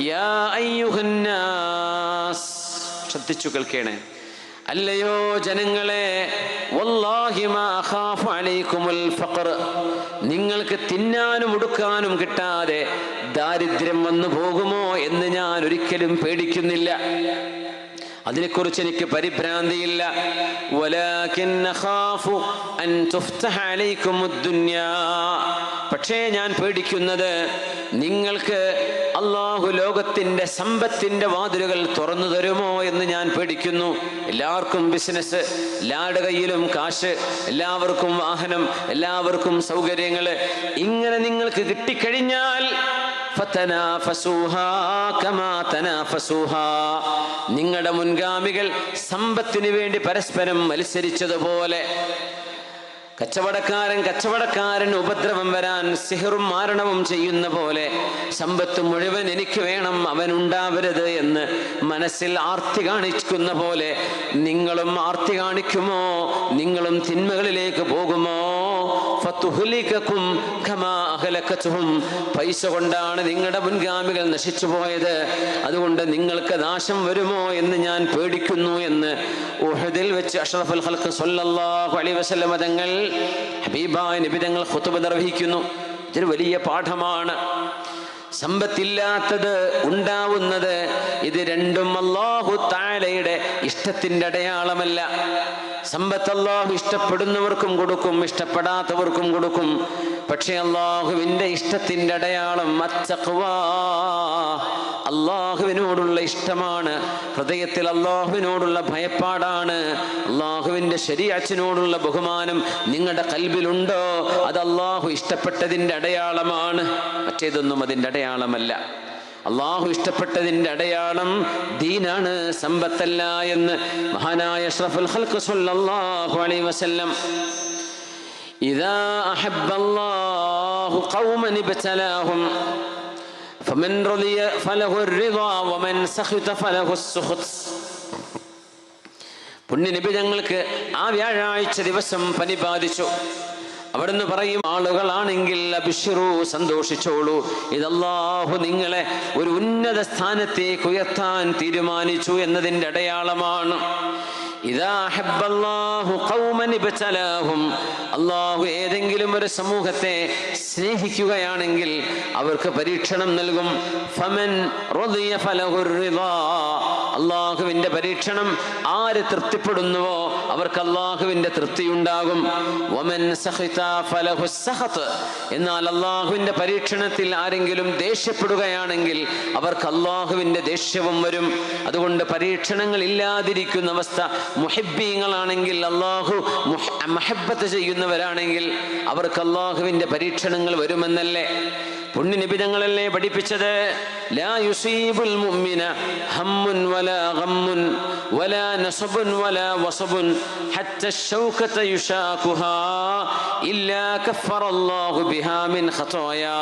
യാ അയ്യുഹന്നാസ്, ശ്രദ്ധിച്ചു കേൾക്കണേ, അല്ലയോ ജനങ്ങളെ, വല്ലാഹി മാ അഖാഫു അലൈക്കുമുൽ ഫഖർ, നിങ്ങൾക്ക് തിന്നാനും ഉടുക്കാനും കിട്ടാതെ ദാരിദ്ര്യം വന്നു പോകുമോ എന്ന് ഞാൻ ഒരിക്കലും പേടിക്കുന്നില്ല, അതിനെക്കുറിച്ച് എനിക്ക് പരിഭ്രാന്തിയില്ല. വലാകിൻ അഖാഫു അൻ തുഫ്തഹ അലൈക്കുമുദ് ദുനിയാ, പക്ഷേ ഞാൻ പേടിക്കുന്നത് നിങ്ങൾക്ക് അള്ളാഹു ലോകത്തിന്റെ സമ്പത്തിന്റെ വാതിലുകൾ തുറന്നു തരുമോ എന്ന് ഞാൻ പേടിക്കുന്നു. എല്ലാവർക്കും ബിസിനസ്, എല്ലാവരുടെ കയ്യിലും കാശ്, എല്ലാവർക്കും വാഹനം, എല്ലാവർക്കും സൗകര്യങ്ങള്, ഇങ്ങനെ നിങ്ങൾക്ക് കിട്ടിക്കഴിഞ്ഞാൽ നിങ്ങളുടെ മുൻഗാമികൾ സമ്പത്തിന് വേണ്ടി പരസ്പരം മത്സരിച്ചതുപോലെ, കച്ചവടക്കാരൻ ഉപദ്രവം വരാൻ സിഹറും മാരണവും ചെയ്യുന്ന പോലെ, സമ്പത്ത് മുഴുവൻ എനിക്ക് വേണം, അവനുണ്ടാവരുത് എന്ന് മനസ്സിൽ ആർത്തി കാണിക്കുന്ന പോലെ നിങ്ങളും ആർത്തി കാണിക്കുമോ? നിങ്ങളും തിന്മകളിലേക്ക് പോകുമോ? ഫതുഹ്ലികകും കമാ അഹ്ലകതുഹും, പൈസ കൊണ്ടാണ് നിങ്ങളുടെ മുൻഗാമികൾ നശിച്ചു പോയത്, അതുകൊണ്ട് നിങ്ങൾക്ക് നാശം വരുമോ എന്ന് ഞാൻ പേടിക്കുന്നു എന്ന് ഉഹദിൽ വെച്ച് അഷ്റഫുൽ ഖൽഖ് സ്വല്ലല്ലാഹു അലൈഹി വസല്ലം തങ്ങൾ, ഹബീബായ നബി തങ്ങൾ ഖുതുബ നിർവഹിക്കുന്നു. ഇതൊരു വലിയ പാഠമാണ്. സമ്പത്തില്ലാത്തത്, ഉണ്ടാവുന്നത്, ഇത് രണ്ടും അല്ലാഹു തആലയുടെ ഇഷ്ടത്തിന്റെ അടയാളമല്ല. സമ്പത്ത് അല്ലാഹു ഇഷ്ടപ്പെടുന്നവർക്കും കൊടുക്കും, ഇഷ്ടപ്പെടാത്തവർക്കും കൊടുക്കും. പക്ഷേ അല്ലാഹുവിന്റെ ഇഷ്ടത്തിന്റെ അടയാളം അത്തഖ്വാ, അല്ലാഹുവിനോടുള്ള ഇഷ്ടമാണ്. ഹൃദയത്തിൽ അല്ലാഹുവിനോടുള്ള ഭയപ്പാടാണ്. അല്ലാഹുവിന്റെ ശരീഅത്തിനോടുള്ള ബഹുമാനം നിങ്ങളുടെ ഖൽബിലുണ്ടോ? അത് അല്ലാഹു ഇഷ്ടപ്പെട്ടതിന്റെ അടയാളമാണ്. മറ്റേതൊന്നും അതിന്റെ അടയാളമല്ല. അല്ലാഹു ഇഷ്ടപ്പെട്ടതിന്റെ അടയാളം ദീനാണ്, സമ്പത്തല്ല എന്ന് മഹാനായ അഷ്റഫുൽ ഖൽഖ് സ്വല്ലല്ലാഹു അലൈഹി വസല്ലം, ഇദാ അഹബ്ബല്ലാഹു ഖൗമൻ ഇബ്തലാഹും ഫമൻ റളിയ ഫലഹു الرضا വമൻ സഖിത ഫലഹു السخط. പുണ്യ നബി ഞങ്ങൾക്ക് ആ വ്യാഴാഴ്ച ദിവസം പനി ബാധിച്ചു. അവിടുന്ന് പറയും, ആളുകളാണെങ്കിൽ അബ്ശിറൂ, സന്തോഷിച്ചോളൂ, ഇതല്ലാഹു നിങ്ങളെ ഒരു ഉന്നത സ്ഥാനത്തേക്ക് ഉയർത്താൻ തീരുമാനിച്ചു എന്നതിൻ്റെ അടയാളമാണ്. ഇദാ അഹബ്ബല്ലാഹു ഖൗമൻ ഇബ്തലാഹും, അല്ലാഹു ഏതെങ്കിലും ഒരു സമൂഹത്തെ സ്നേഹിക്കുകയാണെങ്കിൽ അവർക്ക് പരീക്ഷണം നൽകും. ഫമൻ റളിയ ഫലഹു الرضا, അല്ലാഹുവിന്റെ പരീക്ഷണം ആര് തൃപ്തിപ്പെടുന്നുവോ അവർക്ക് അല്ലാഹുവിന്റെ തൃപ്തി ഉണ്ടാകും. വമൻ സഖിത ഫലഹു السخط, എന്നാൽ അല്ലാഹുവിന്റെ പരീക്ഷണത്തിൽ ആരെങ്കിലും ദേഷ്യപ്പെടുകയാണെങ്കിൽ അവർക്ക് അല്ലാഹുവിന്റെ ദേഷ്യവും വരും. അതുകൊണ്ട് പരീക്ഷണങ്ങൾ ഇല്ലാതിരിക്കുന്ന അവസ്ഥ, മുഹിബ്ബീങ്ങളാണെങ്കിൽ, അല്ലാഹു മഹബ്ബത്ത് ചെയ്യുന്നവരാണെങ്കിൽ അവർക്ക് അല്ലാഹുവിന്റെ പരീക്ഷണങ്ങൾ വരുമെന്നല്ലേ പുണ്യ നബി തങ്ങളല്ലേ പഠിപ്പിച്ചത്? ലാ യുസീബുൽ മുഅ്മിന ഹമ്മുൻ വലാ ഗമ്മുൻ വലാ നസബുൻ വലാ വസബുൻ ഹത്ത അശ്ശൗകത യുശാകുഹാ ഇല്ലാ കഫറല്ലാഹു ബിഹാ മിൻ ഖതായാ.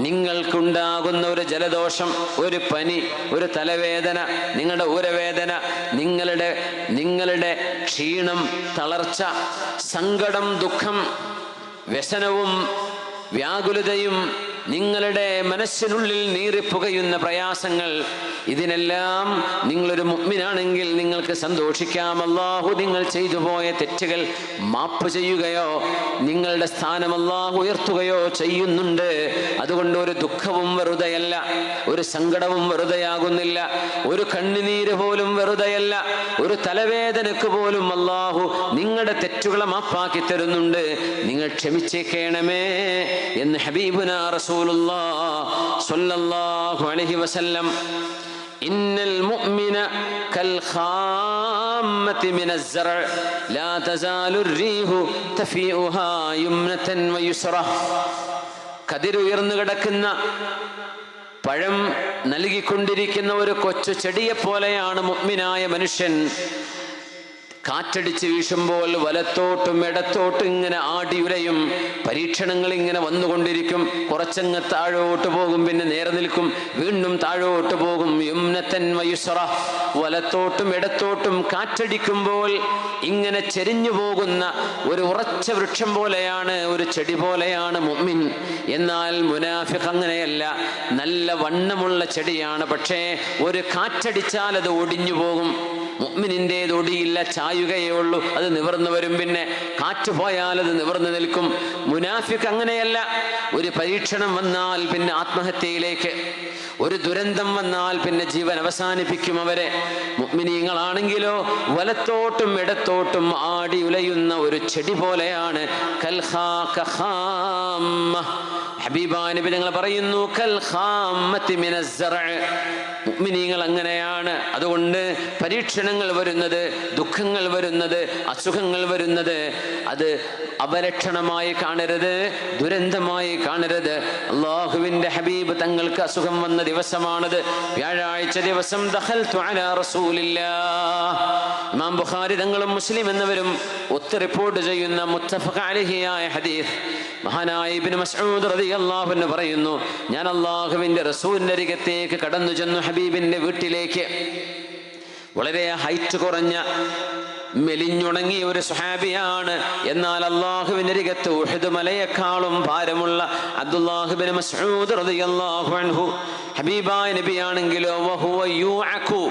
നിങ്ങൾക്കുണ്ടാകുന്ന ഒരു ജലദോഷം, ഒരു പനി, ഒരു തലവേദന, നിങ്ങളുടെ ഊരവേദന, നിങ്ങളുടെ ക്ഷീണം, തളർച്ച, സങ്കടം, ദുഃഖം, വ്യസനവും വ്യാകുലതയും, നിങ്ങളുടെ മനസ്സിനുള്ളിൽ നീറിപ്പുകയുന്ന പ്രയാസങ്ങൾ, ഇതിനെല്ലാം നിങ്ങളൊരു മുഅ്മിനാണെങ്കിൽ നിങ്ങൾക്ക് സന്തോഷിക്കാം. അല്ലാഹു നിങ്ങൾ ചെയ്തു പോയ തെറ്റുകൾ മാപ്പ് ചെയ്യുകയോ നിങ്ങളുടെ സ്ഥാനം അല്ലാഹു ഉയർത്തുകയോ ചെയ്യുന്നുണ്ട്. അതുകൊണ്ട് ഒരു ദുഃഖവും വെറുതെയല്ല, ഒരു സങ്കടവും വെറുതെയാകുന്നില്ല, ഒരു കണ്ണുനീര് പോലും വെറുതെയല്ല, ഒരു തലവേദനക്ക് പോലും അല്ലാഹു നിങ്ങളുടെ തെറ്റുകളെ മാപ്പാക്കി തരുന്നുണ്ട്. നിങ്ങൾ ക്ഷമിച്ചേക്കണമേ എന്ന് ഹബീബുനാ റസൂലുള്ളാഹി സ്വല്ലല്ലാഹു അലൈഹി വസല്ലം. ഇന്നൽ മുഅ്മിന കൽ ഖാമ്മത്തി മിനസ് സറ ലാ തസാലു റീഹു തഫീഉഹാ യുംനതൻ വയുസ്റ. കതിരുയർന്നു കിടക്കുന്ന പഴം നൽകിക്കൊണ്ടിരിക്കുന്ന ഒരു കൊച്ചു ചെടിയെ പോലെയാണ് മുഅ്മിനായ മനുഷ്യൻ. കാറ്റടിച്ച് വീശുമ്പോൾ വലത്തോട്ടും ഇടത്തോട്ടും ഇങ്ങനെ ആടിയുലയും. പരീക്ഷണങ്ങൾ ഇങ്ങനെ വന്നുകൊണ്ടിരിക്കും. കുറച്ചങ്ങ് താഴോട്ട് പോകും, പിന്നെ നേരെ നിൽക്കും, വീണ്ടും താഴോട്ട് പോകും. യുംനതൻ വയുസ്റ, വലത്തോട്ടും ഇടത്തോട്ടും കാറ്റടിക്കുമ്പോൾ ഇങ്ങനെ ചെരിഞ്ഞു പോകുന്ന ഒരു ഉറച്ച വൃക്ഷം പോലെയാണ്, ഒരു ചെടി പോലെയാണ് മുഅ്മിൻ. എന്നാൽ മുനാഫിഖ് അങ്ങനെയല്ല, നല്ല വണ്ണമുള്ള ചെടിയാണ്. പക്ഷേ ഒരു കാറ്റടിച്ചാൽ അത് ഒടിഞ്ഞു പോകും. മുഅ്മിനിൻ്റേത് ഒടിയില്ല, ചായുകയേ ഉള്ളൂ, അത് നിവർന്നു വരും. പിന്നെ കാറ്റ് പോയാൽ അത് നിവർന്നു നിൽക്കും. മുനാഫിഖ് അങ്ങനെയല്ല. ഒരു പരീക്ഷണം വന്നാൽ പിന്നെ ആത്മഹത്യയിലേക്ക്, ഒരു ദുരന്തം വന്നാൽ പിന്നെ ജീവൻ അവസാനിപ്പിക്കും അവരെ. മുഅ്മിനീങ്ങളാണെങ്കിലോ വലത്തോട്ടും ഇടത്തോട്ടും ആടി ഉലയുന്ന ഒരു ചെടി പോലെയാണ്. ഹബീബായ നബി തങ്ങൾ പറയുന്നു, കൽ ഖാമ്മത്തി മിനസ് സറഅ. മുഅ്മിനീങ്ങൾ അങ്ങനെയാണ്. അതുകൊണ്ട് പരീക്ഷണങ്ങൾ വരുന്നത്, ദുഃഖങ്ങൾ വരുന്നത്, അസുഖങ്ങൾ വരുന്നത് അത് അപലക്ഷണമായി കാണരുത്, ദുരന്തമായി കാണരുത്. അല്ലാഹുവിൻ്റെ ഹബീബ് തങ്ങൾക്ക് അസുഖം വന്ന ദിവസമാണത്. വ്യാഴാഴ്ച ദിവസം ദഖൽതു അലാ റസൂലില്ലാഹ്. ഇമാം ബുഖാരി തങ്ങളും മുസ്ലിം എന്നിവരും ഒത്ത് റിപ്പോർട്ട് ചെയ്യുന്ന മുത്തഫഖ് അലൈഹിയായ ഹദീസ്. മഹാനായ ഇബ്നു മസ്ഊദ് റളിയല്ലാഹു അൻഹു പറയുന്നു, ഞാൻ അല്ലാഹുവിൻ്റെ റസൂലിൻ്റെ അരികത്തേക്ക് കടന്നു ചെന്നു, ഹബീബിൻ്റെ വീട്ടിലേക്ക്. വളരെ ഹൈറ്റ് കുറഞ്ഞ മെലിഞ്ഞുണങ്ങിയ ഒരു സ്വഹാബിയാണ്. എന്നാൽ അല്ലാഹുവിൻ്റെ അരികത്ത് ഉഹദ് മലയേക്കാളും ഭാരമുള്ള അബ്ദുല്ലാഹ് ഇബ്നു മസ്ഊദ് റളിയല്ലാഹു അൻഹു. ഹബീബായ നബിയാണെങ്കിലോ വഹുവ യുഅഖു,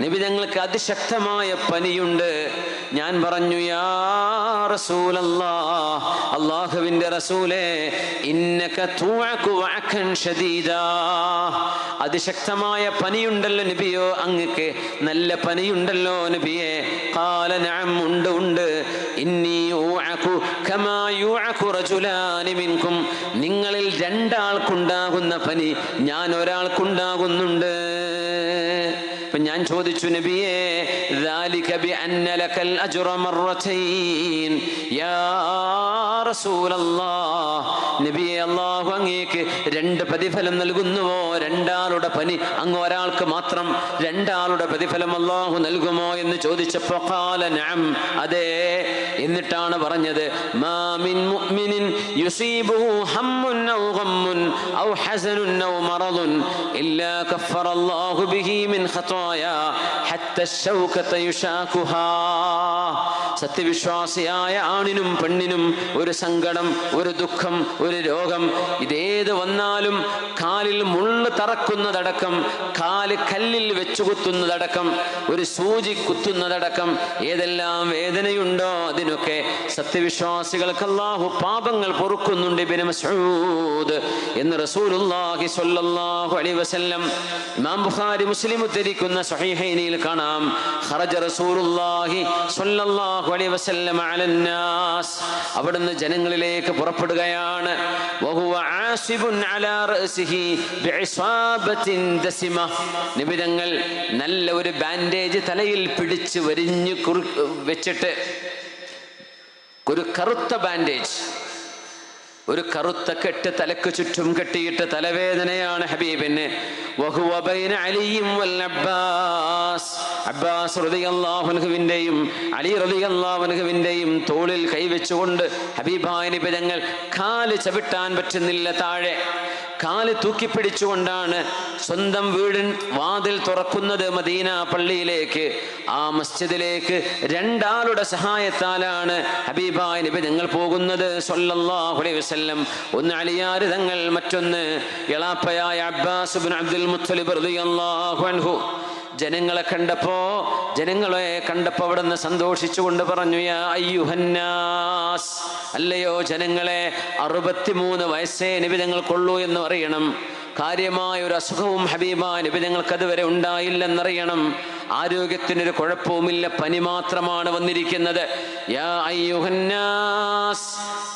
നബി തങ്ങൾക്ക് അതിശക്തമായ പനിയുണ്ട്. ഞാൻ പറഞ്ഞു, യാ റസൂലല്ലാഹ്, അല്ലാഹുവിൻ്റെ റസൂലേ, ഇന്നക തുഅഖു വഅഖൻ ശദീദാ, അതിശക്തമായ പനിയുണ്ടല്ലോ നബിയോ, അങ്ങക്ക് നല്ല പനിയുണ്ടല്ലോ നബിയെ. ഖാല നഅം, ഉണ്ട് ഉണ്ട്. ഇന്നി ഉഅഖു കമാ യുഅഖു റജുലാനി മിൻകും, നിങ്ങളിൽ രണ്ടാൾക്കുണ്ടാകുന്ന പനി ഞാൻ ഒരാൾക്കുണ്ടാകുന്നുണ്ട്. അപ്പം ഞാൻ ചോദിച്ചു, നബിയേ, ذلك بأن لك الأجر مرتين يا رسول الله, നബിയെ, അല്ലാഹു അങ്ങേക്ക് രണ്ട് പ്രതിഫലം നൽകുന്നുവോ? രണ്ടാളുടെ പനി അങ്ങ് ഒരാൾക്ക് മാത്രം, രണ്ടാളുടെ പ്രതിഫലം അല്ലാഹു നൽകുമോ എന്ന് ചോദിച്ചപ്പോൾ ഖാല നഅം, അതെ. എന്നിട്ടാണ് പറഞ്ഞത്, മാ മിൻ മുഅ്മിനിൻ യുസീബുഹു ഹമ്മുൻ ഔ ഗമ്മുൻ ഔ ഹസനുൻ ഔ മറദുൻ ഇല്ലാ കഫറ അല്ലാഹു ബിഹി മിൻ ഖതായാ ഹത്ത ശൗകത യുശാകുഹാ. സത്യവിശ്വാസിയായ ആണിനും പെണ്ണിനും ഒരു സങ്കടം, ഒരു ദുഃഖം, ഒരു രോഗം, ഇതേത് വന്നാലും, കാലിൽ മുള്ള് തറക്കുന്നതടക്കം, കാല് കല്ലിൽ വെച്ചു കുത്തുന്നതടക്കം, ഒരു സൂചി കുത്തുന്നതടക്കം, ഏതെല്ലാം വേദനയുണ്ടോ അതിനൊക്കെ സത്യവിശ്വാസികൾക്ക് അല്ലാഹു പാപങ്ങൾ പൊറുക്കുന്നുണ്ട്. ഇബ്നു മസ്ഊദ് എന്ന് റസൂലുള്ളാഹി സ്വല്ലല്ലാഹു അലൈഹി വസല്ലം. ഇമാം ബുഖാരി മുസ്ലിം ഉദ്ധരിക്കുന്ന സ്വഹീഹൈനിൽ കാണാം, ഖറജ റസൂലുള്ളാഹി സ്വല്ലല്ലാഹു അലൈഹി വസല്ലം അലന്നാസ്, അവിടുന്ന് ജനങ്ങളിലേക്ക് പുറപ്പെടുകയാണ്. വഹുവ ആസിബുൻ അലാ റഅസിഹി ബിഇസാബത്തിൻ ദസിമ, നബി തങ്ങൾ നല്ല ഒരു ബാൻഡേജ് തലയിൽ പിടിച്ച് വരിഞ്ഞു വെച്ചിട്ട്, ഒരു കറുത്ത ബാൻഡേജ്, ഒരു കറുത്ത കെട്ട് തലക്ക് ചുറ്റും കെട്ടിയിട്ട് തലവേദനയാണ് ഹബീബിന്. വഹുവ ബൈന അലിയും വൽ അബ്ബാസ്, അബ്ബാസ് റളിയല്ലാഹു അൻഹുവിൻ്റെയും അലി റളിയല്ലാഹു അൻഹുവിൻ്റെയും തോളിൽ കൈവച്ചുകൊണ്ട് ഹബീബായ നബി തങ്ങൾ കാല് ചവിട്ടാൻ പറ്റുന്നില്ല, താഴെ കാല് തൂക്കിപ്പിടിച്ചുകൊണ്ടാണ് സ്വന്തം വീടിൻ വാതിൽ തുറക്കുന്നത് മദീന പള്ളിയിലേക്ക്. ആ മസ്ജിദിലേക്ക് രണ്ടാളുടെ സഹായത്താലാണ് ഹബീബായ നബി തങ്ങൾ പോകുന്നത് സ്വല്ലല്ലാഹു അലൈഹി വസല്ലം. ഒന്ന് അലിയാർ തങ്ങൾ, മറ്റൊന്ന് എളാപ്പയായ അബ്ബാസ് ഇബ്നു അബ്ദുൽ മുത്തലിബ് റളിയല്ലാഹു അൻഹു. ജനങ്ങളെ കണ്ടപ്പോൾ അവിടുന്ന് സന്തോഷിച്ചുകൊണ്ട് പറഞ്ഞു, യാ അയ്യുഹന്നാസ്, അല്ലയോ ജനങ്ങളെ, 63 വയസ്സേ നബി തങ്ങൾക്കുള്ളൂ എന്ന് അറിയണം. കാര്യമായ ഒരു അസുഖവും ഹബീബായ നബി തങ്ങൾക്ക് അതുവരെ ഉണ്ടായില്ലെന്നറിയണം. ആരോഗ്യത്തിനൊരു കുഴപ്പവുമില്ല, പനി മാത്രമാണ് വന്നിരിക്കുന്നത്. യാ അയ്യുഹന്നാസ്,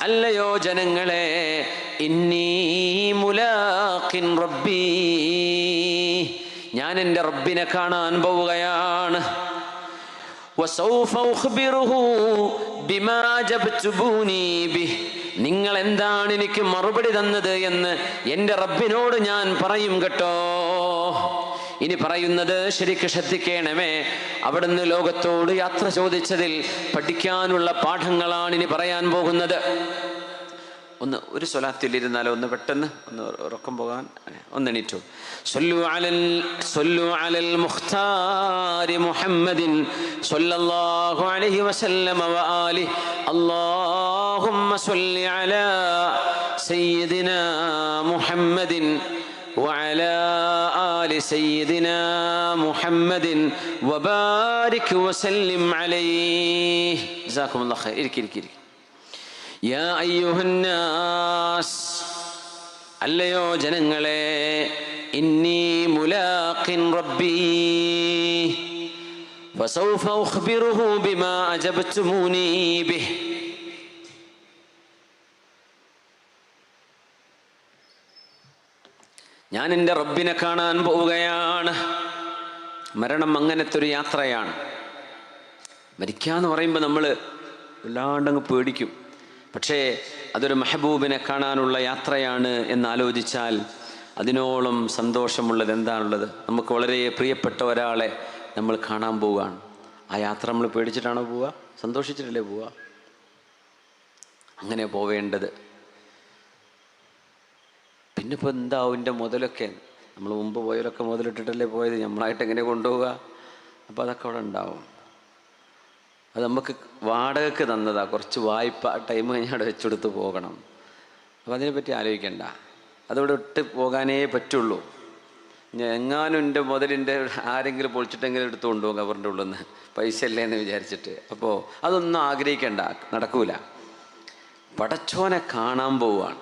അല്ലയോ ജനങ്ങളെ, ഇന്നി മുലാഖിൻ റബ്ബി, ഞാൻ എൻ്റെ റബ്ബിനെ കാണാൻ പോവുകയാണ്. വസൗഫ ഉഖ്ബിറുഹു ബിമാ ജബ്തുബൂനി ബിഹി, നിങ്ങൾ എന്താണ് എനിക്ക് മറുപടി തന്നത് എന്ന് എൻ്റെ റബ്ബിനോട് ഞാൻ പറയും കേട്ടോ. ഇനി പറയുന്നത് ശരിക്ക് ശ്രദ്ധിക്കണമേ. അവിടുന്ന് ലോകത്തോട് യാത്ര ചോദിച്ചതിൽ പഠിക്കാനുള്ള പാഠങ്ങളാണ് ഇനി പറയാൻ പോകുന്നത്. ഒരു സ്വലാത്തിലിരുന്നാലോ, ഒന്ന് പെട്ടെന്ന് ഒന്ന് ഉറക്കം പോകാൻ ഒന്നെണീറ്റു. സ്വല്ലു അലൽ മുഖ്താരി മുഹമ്മദിൻ സ്വല്ലല്ലാഹു അലൈഹി വസല്ലമ വആലിഹി. അല്ലാഹുമ്മ സ്വല്ലി അലാ സയ്യിദിനാ മുഹമ്മദിൻ വഅലാ ആലി സയ്യിദിനാ മുഹമ്മദിൻ വബാരിക് വസല്ലിം അലൈഹി. ജസാകുമുല്ലാഹു ഖൈർ. ഇരിക്കി. യാ അയ്യുഹന്നാസ്, അല്ലയോ ജനങ്ങളെ, ഇന്നി മുലാഖിൻ റബ്ബി ഫസൗഫ ഉഖ്ബിറുഹു ബിമാ അജബ്തുമൂനി ബിഹി. ഞാൻ എൻ്റെ റബ്ബിനെ കാണാൻ പോവുകയാണ്. മരണം അങ്ങനത്തെ ഒരു യാത്രയാണ്. മരിക്കാന്ന് പറയുമ്പോൾ നമ്മൾ വല്ലാണ്ടങ്ങ് പേടിക്കും. പക്ഷേ അതൊരു മെഹബൂബിനെ കാണാനുള്ള യാത്രയാണ് എന്നാലോചിച്ചാൽ അതിനോളം സന്തോഷമുള്ളത് എന്താണുള്ളത്? നമുക്ക് വളരെ പ്രിയപ്പെട്ട ഒരാളെ നമ്മൾ കാണാൻ പോവുകയാണ്. ആ യാത്ര നമ്മൾ പേടിച്ചിട്ടാണോ പോവുക? സന്തോഷിച്ചിട്ടല്ലേ പോവുക? അങ്ങനെ പോവേണ്ടത്. പിന്നെ ഇപ്പോൾ എന്താവും എൻ്റെ മുതലൊക്കെ? നമ്മൾ മുമ്പ് പോയവരൊക്കെ മുതലിട്ടിട്ടല്ലേ പോയത്, നമ്മളായിട്ട് എങ്ങനെ കൊണ്ടുപോവുക? അപ്പോൾ അതൊക്കെ അവിടെ ഉണ്ടാവും. അത് നമുക്ക് വാടകയ്ക്ക് തന്നതാ, കുറച്ച് വായ്പ ടൈം കഴിഞ്ഞാൽ അവിടെ വെച്ചെടുത്ത് പോകണം. അപ്പോൾ അതിനെപ്പറ്റി ആലോചിക്കണ്ട, അതവിടെ ഇട്ട് പോകാനേ പറ്റുള്ളൂ. എങ്ങാനും എൻ്റെ മുതലിൻ്റെ ആരെങ്കിലും പൊളിച്ചിട്ടെങ്കിലും എടുത്ത് കൊണ്ടുപോകും കവറിൻ്റെ ഉള്ളിൽ നിന്ന്, പൈസ അല്ലേന്ന് വിചാരിച്ചിട്ട്. അപ്പോൾ അതൊന്നും ആഗ്രഹിക്കണ്ട, നടക്കൂല. പടച്ചോനെ കാണാൻ പോവുകയാണ്,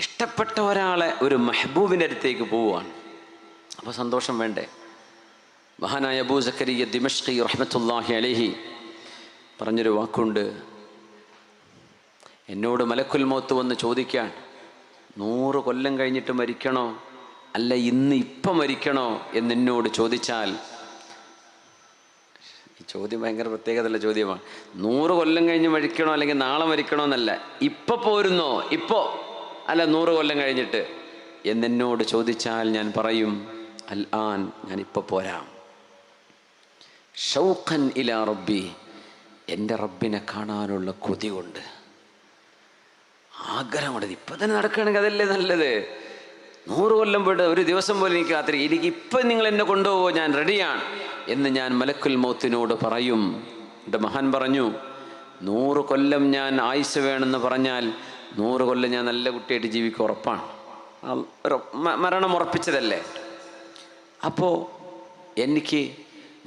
ഇഷ്ടപ്പെട്ട ഒരാളെ, ഒരു മെഹബൂബിൻ്റെ അടുത്തേക്ക് പോവുകയാണ്. അപ്പോൾ സന്തോഷം വേണ്ടേ? മഹാനായ അബൂ സക്കരിയ്യ ദിമഷ്ഖി റഹ്മത്തുള്ളാഹി അലൈഹി പറഞ്ഞൊരു വാക്കുണ്ട്. എന്നോട് മലക്കുൽ മൗത്ത് വന്ന് ചോദിക്കാൻ, 100 കൊല്ലം കഴിഞ്ഞിട്ട് മരിക്കണോ അല്ല ഇപ്പം മരിക്കണോ എന്നോട് ചോദിച്ചാൽ, ഈ ചോദ്യം ഭയങ്കര പ്രത്യേകതയുള്ള ചോദ്യമാണ്. 100 കൊല്ലം കഴിഞ്ഞ് മരിക്കണോ അല്ലെങ്കിൽ നാളെ മരിക്കണോ എന്നല്ല, ഇപ്പം പോരുന്നോ, ഇപ്പോൾ അല്ല 100 കൊല്ലം കഴിഞ്ഞിട്ട് എന്നോട് ചോദിച്ചാൽ ഞാൻ പറയും അൽ ആൻ, ഞാൻ ഇപ്പോൾ പോരാം. ഷൗഖൻ ഇലാ റബ്ബി, എൻ്റെ റബ്ബിനെ കാണാനുള്ള കൊതി കൊണ്ട്, ആഗ്രഹമുണ്ട്. ഇപ്പം തന്നെ നടക്കുകയാണെങ്കിൽ അതല്ലേ നല്ലത്. 100 കൊല്ലം പോയിട്ട് ഒരു ദിവസം പോലും എനിക്ക് കാത്തിരിക്കും. എനിക്ക് ഇപ്പം നിങ്ങൾ എന്നെ കൊണ്ടുപോകുമോ, ഞാൻ റെഡിയാണ് എന്ന് ഞാൻ മലക്കുൽ മൗത്തിനോട് പറയും. എൻ്റെ മഹാൻ പറഞ്ഞു, 100 കൊല്ലം ഞാൻ ആയുസ് വേണമെന്ന് പറഞ്ഞാൽ 100 കൊല്ലം ഞാൻ നല്ല കുട്ടിയായിട്ട് ജീവിക്കുക ഉറപ്പാണ്. മരണം ഉറപ്പിച്ചതല്ലേ. അപ്പോൾ എനിക്ക്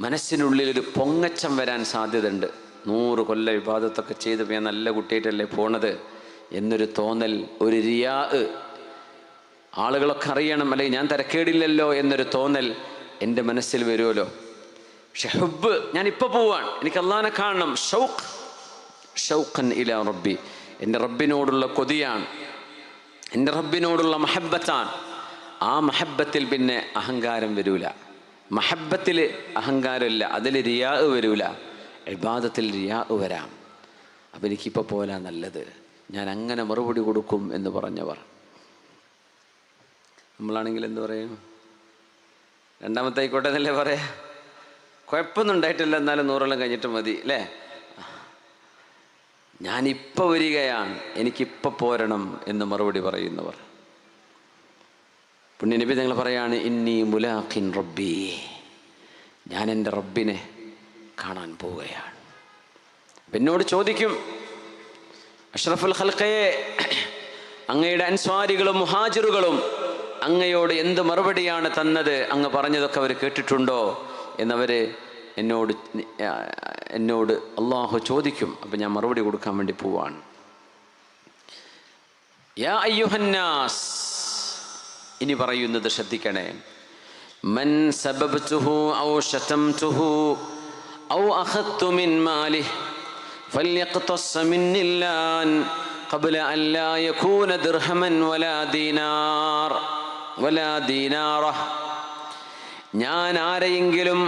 മനസ്സിനുള്ളിലൊരു പൊങ്ങച്ചം വരാൻ സാധ്യതയുണ്ട്. 100 കൊല്ലം ഇബാദത്തൊക്കെ ചെയ്ത് ഞാൻ നല്ല കുട്ടിയായിട്ടല്ലേ പോണത് എന്നൊരു തോന്നൽ, ഒരു റിയാ, ആളുകളൊക്കെ അറിയണം അല്ലെങ്കിൽ ഞാൻ തരക്കേടില്ലല്ലോ എന്നൊരു തോന്നൽ എൻ്റെ മനസ്സിൽ വരുമല്ലോ. പക്ഷെ ഹുബ്ബ്, ഞാൻ ഇപ്പോൾ പോവാണ്, എനിക്ക് അള്ളാഹിനെ കാണണം. ഷൗഖൻ ഇലാ റബ്ബി, എൻ്റെ റബ്ബിനോടുള്ള കൊതിയാണ്, എൻ്റെ റബ്ബിനോടുള്ള മഹബ്ബത്താണ്. ആ മഹബ്ബത്തിൽ പിന്നെ അഹങ്കാരം വരൂല. മഹബ്ബത്തിൽ അഹങ്കാരമില്ല, അതിൽ റിയാ വരൂല. ഇബാദത്തിൽ റിയാ വരാം. അപ്പം എനിക്കിപ്പോൾ പോലാ നല്ലത്, ഞാൻ അങ്ങനെ മറുപടി കൊടുക്കും എന്ന് പറഞ്ഞവർ. നമ്മളാണെങ്കിൽ എന്ത് പറയും? രണ്ടാമത്തെ ആയിക്കോട്ടെ എന്നല്ലേ പറയാ. കുഴപ്പമൊന്നും ഉണ്ടായിട്ടില്ല, എന്നാലും 100 കൊല്ലം കഴിഞ്ഞിട്ട് മതി അല്ലേ. ഞാനിപ്പോൾ വരികയാണ്, എനിക്കിപ്പോൾ പോരണം എന്ന് മറുപടി പറയുന്നവർ. പുണ്യനബി തങ്ങൾ പറയാണ്, ഇന്നി മുലാഖിൻ റബ്ബി, ഞാൻ എൻ്റെ റബ്ബിനെ കാണാൻ പോവുകയാണ്. എന്നോട് ചോദിക്കും, അഷ്റഫുൽ ഖൽഖയെ, അങ്ങയുടെ അൻസ്വാരികളും മുഹാജിറുകളും അങ്ങയോട് എന്ത് മറുപടിയാണ് തന്നത്, അങ്ങ് പറഞ്ഞതൊക്കെ അവർ കേട്ടിട്ടുണ്ടോ എന്നവർ എന്നോട് അള്ളാഹു ചോദിക്കും. അപ്പം ഞാൻ മറുപടി കൊടുക്കാൻ വേണ്ടി പോവാണ്. യാ അയ്യുഹന്നാസ്, ഇനി പറയുന്നത് ശ്രദ്ധിക്കണേ. മൻ സബബ്തുഹു ഔ ശതംതുഹു ഔ അഖദ്തു മിൻ മാലിഹി ഫൽയഖ്തസ് മിന്നില്ലാൻ ഖബ്ല അൻ ലാ യകൂന ദിർഹമൻ വലാ ദീനാർ വലാ ദീനാറ. ഞാൻ ആരെയെങ്കിലും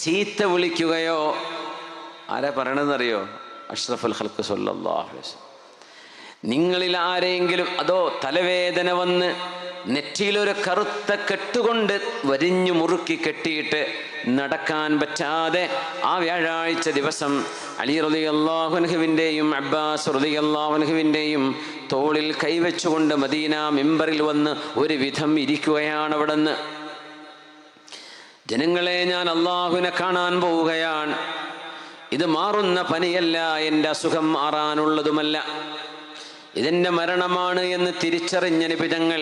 ചീത്ത വിളിക്കുകയോ, ആരാ പറയണമെന്നറിയോ? അഷ്റഫുൽ ഖൽഖ് സ്വല്ലല്ലാഹു അലൈഹി വസല്ലം. നിങ്ങളിൽ ആരെയെങ്കിലും അതോ തലവേദന വന്ന് നെറ്റിയിലൊരു കറുത്ത കെട്ടുകൊണ്ട് വരിഞ്ഞു മുറുക്കി കെട്ടിയിട്ട് നടക്കാൻ പറ്റാതെ ആ വ്യാഴാഴ്ച ദിവസം അലി റളിയല്ലാഹു അൻഹുവിൻ്റെയും അബ്ബാസ് റളിയല്ലാഹു അൻഹുവിൻ്റെയും തോളിൽ കൈവച്ചുകൊണ്ട് മദീന മിമ്പറിൽ വന്ന് ഒരു വിധം ഇരിക്കുകയാണ്. അവിടുന്ന് ജനങ്ങളെ, ഞാൻ അള്ളാഹുവിനെ കാണാൻ പോവുകയാണ്. ഇത് മാറുന്ന പനിയല്ല, എൻ്റെ അസുഖം മാറാനുള്ളതുമല്ല, ഇതെൻ്റെ മരണമാണ് എന്ന് തിരിച്ചറിഞ്ഞ നബി തങ്ങൾ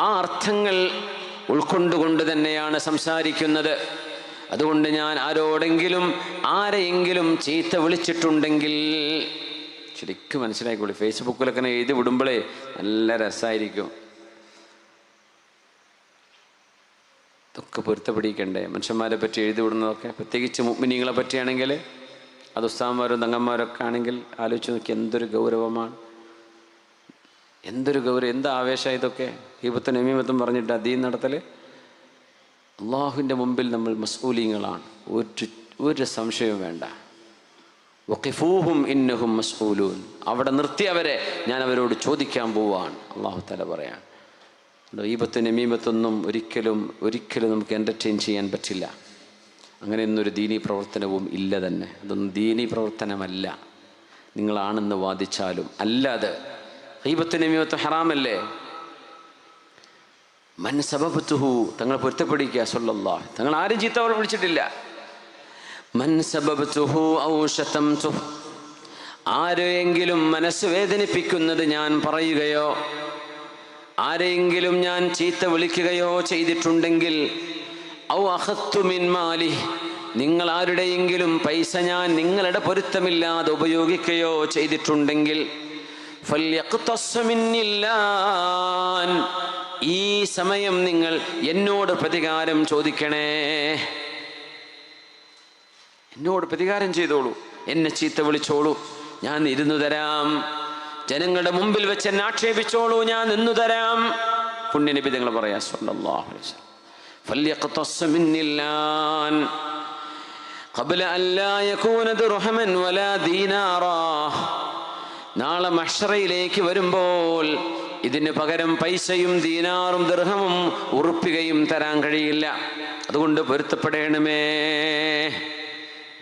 ആ അർത്ഥങ്ങൾ ഉൾക്കൊണ്ടുകൊണ്ട് തന്നെയാണ് സംസാരിക്കുന്നത്. അതുകൊണ്ട് ഞാൻ ആരെയെങ്കിലും ചീത്ത വിളിച്ചിട്ടുണ്ടെങ്കിൽ ശരിക്കും മനസ്സിലായിക്കോളൂ. ഫേസ്ബുക്കിലൊക്കെ എഴുതി വിടുമ്പോഴേ നല്ല രസമായിരിക്കും. ഇതൊക്കെ പൊരുത്തപ്പെടിക്കണ്ടേ മനുഷ്യന്മാരെ പറ്റി എഴുതി വിടുന്നതൊക്കെ, പ്രത്യേകിച്ച് മുഅ്മിനീങ്ങളെ പറ്റിയാണെങ്കിൽ, അത് ഉസ്താദന്മാരും തങ്ങന്മാരൊക്കെ ആണെങ്കിൽ ആലോചിച്ച് നോക്കി എന്തൊരു ഗൗരവമാണ്, എന്തൊരു ഗൗരവം, എന്താ ആവേശം ഇതൊക്കെ. ഗീബത്തും നമീമത്തും പറഞ്ഞിട്ട് ദീൻ നടത്തൽ. അള്ളാഹുവിൻ്റെ മുമ്പിൽ നമ്മൾ മസ്ഊലീങ്ങളാണ്, ഒരു സംശയവും വേണ്ട. വഖിഫൂഹും ഇന്നഹും മസ്ഊലൂൻ, അവിടെ നിർത്തിയവരെ ഞാൻ അവരോട് ചോദിക്കാൻ പോവാണ്. അള്ളാഹു തആല പറയാൻ ഗീബത്തും നമീമത്തൊന്നും ഒരിക്കലും നമുക്ക് എൻ്റർടൈൻ ചെയ്യാൻ പറ്റില്ല. അങ്ങനെയൊന്നൊരു ദീനീ പ്രവർത്തനവും ഇല്ല തന്നെ. അതൊന്നും ദീനീ പ്രവർത്തനമല്ല. നിങ്ങളാണെന്ന് വാദിച്ചാലും അല്ലാതെ ഗീബത്തും നമീമത്തും ഹറാമല്ലേ. മൻ സബബതുഹു, തങ്ങൾ പൊരുത്തപ്പെടിക്കുക സല്ലല്ലാഹു, തങ്ങൾ ആരും ചീത്ത വിളിച്ചിട്ടില്ല. മൻ സബബതുഹു ഔ ശതംതുഹു, ആരെയെങ്കിലും മനസ്സ് വേദനിപ്പിക്കുന്നത് ഞാൻ പറയുകയോ ആരെയെങ്കിലും ഞാൻ ചീത്ത വിളിക്കുകയോ ചെയ്തിട്ടുണ്ടെങ്കിൽ, ഔ അഖത്തു മിൻ മാലി, നിങ്ങൾ ആരുടെയെങ്കിലും പൈസ ഞാൻ നിങ്ങളുടെ പൊരുത്തമില്ലാതെ ഉപയോഗിക്കുകയോ ചെയ്തിട്ടുണ്ടെങ്കിൽ, ഫല്യഖ്തസ് മിന്നില്ലാൻ, ഈ സമയം നിങ്ങൾ എന്നോട് പ്രതികാരം ചോദിക്കണേ, എന്നോട് പ്രതികാരം ചെയ്തോളൂ, എന്നെ ചീത്ത വിളിച്ചോളൂ, ഞാൻ ഇരുന്നു തരാം. ജനങ്ങളുടെ മുമ്പിൽ വെച്ച് എന്നെ ആക്ഷേപിച്ചോളൂ, ഞാൻ നിന്നു തരാം. പുണ്യനബി തങ്ങൾ പറയാ സല്ലല്ലാഹു അലൈഹി വസല്ലം, ഫല്യഖ്തസ് മിന്നില്ലാൻ ഖബ്ല അല്ലാ യകൂന ദിർഹമൻ വലാ ദീനാറാ. നാളെ മഹ്ശറയിലേക്ക് വരുമ്പോൾ ഇതിന് പകരം പൈസയും ദീനാറും ദിർഹമും ഉറുപ്പികയും തരാൻ കഴിയില്ല. അതുകൊണ്ട് പൊരുത്തപ്പെടണമേ.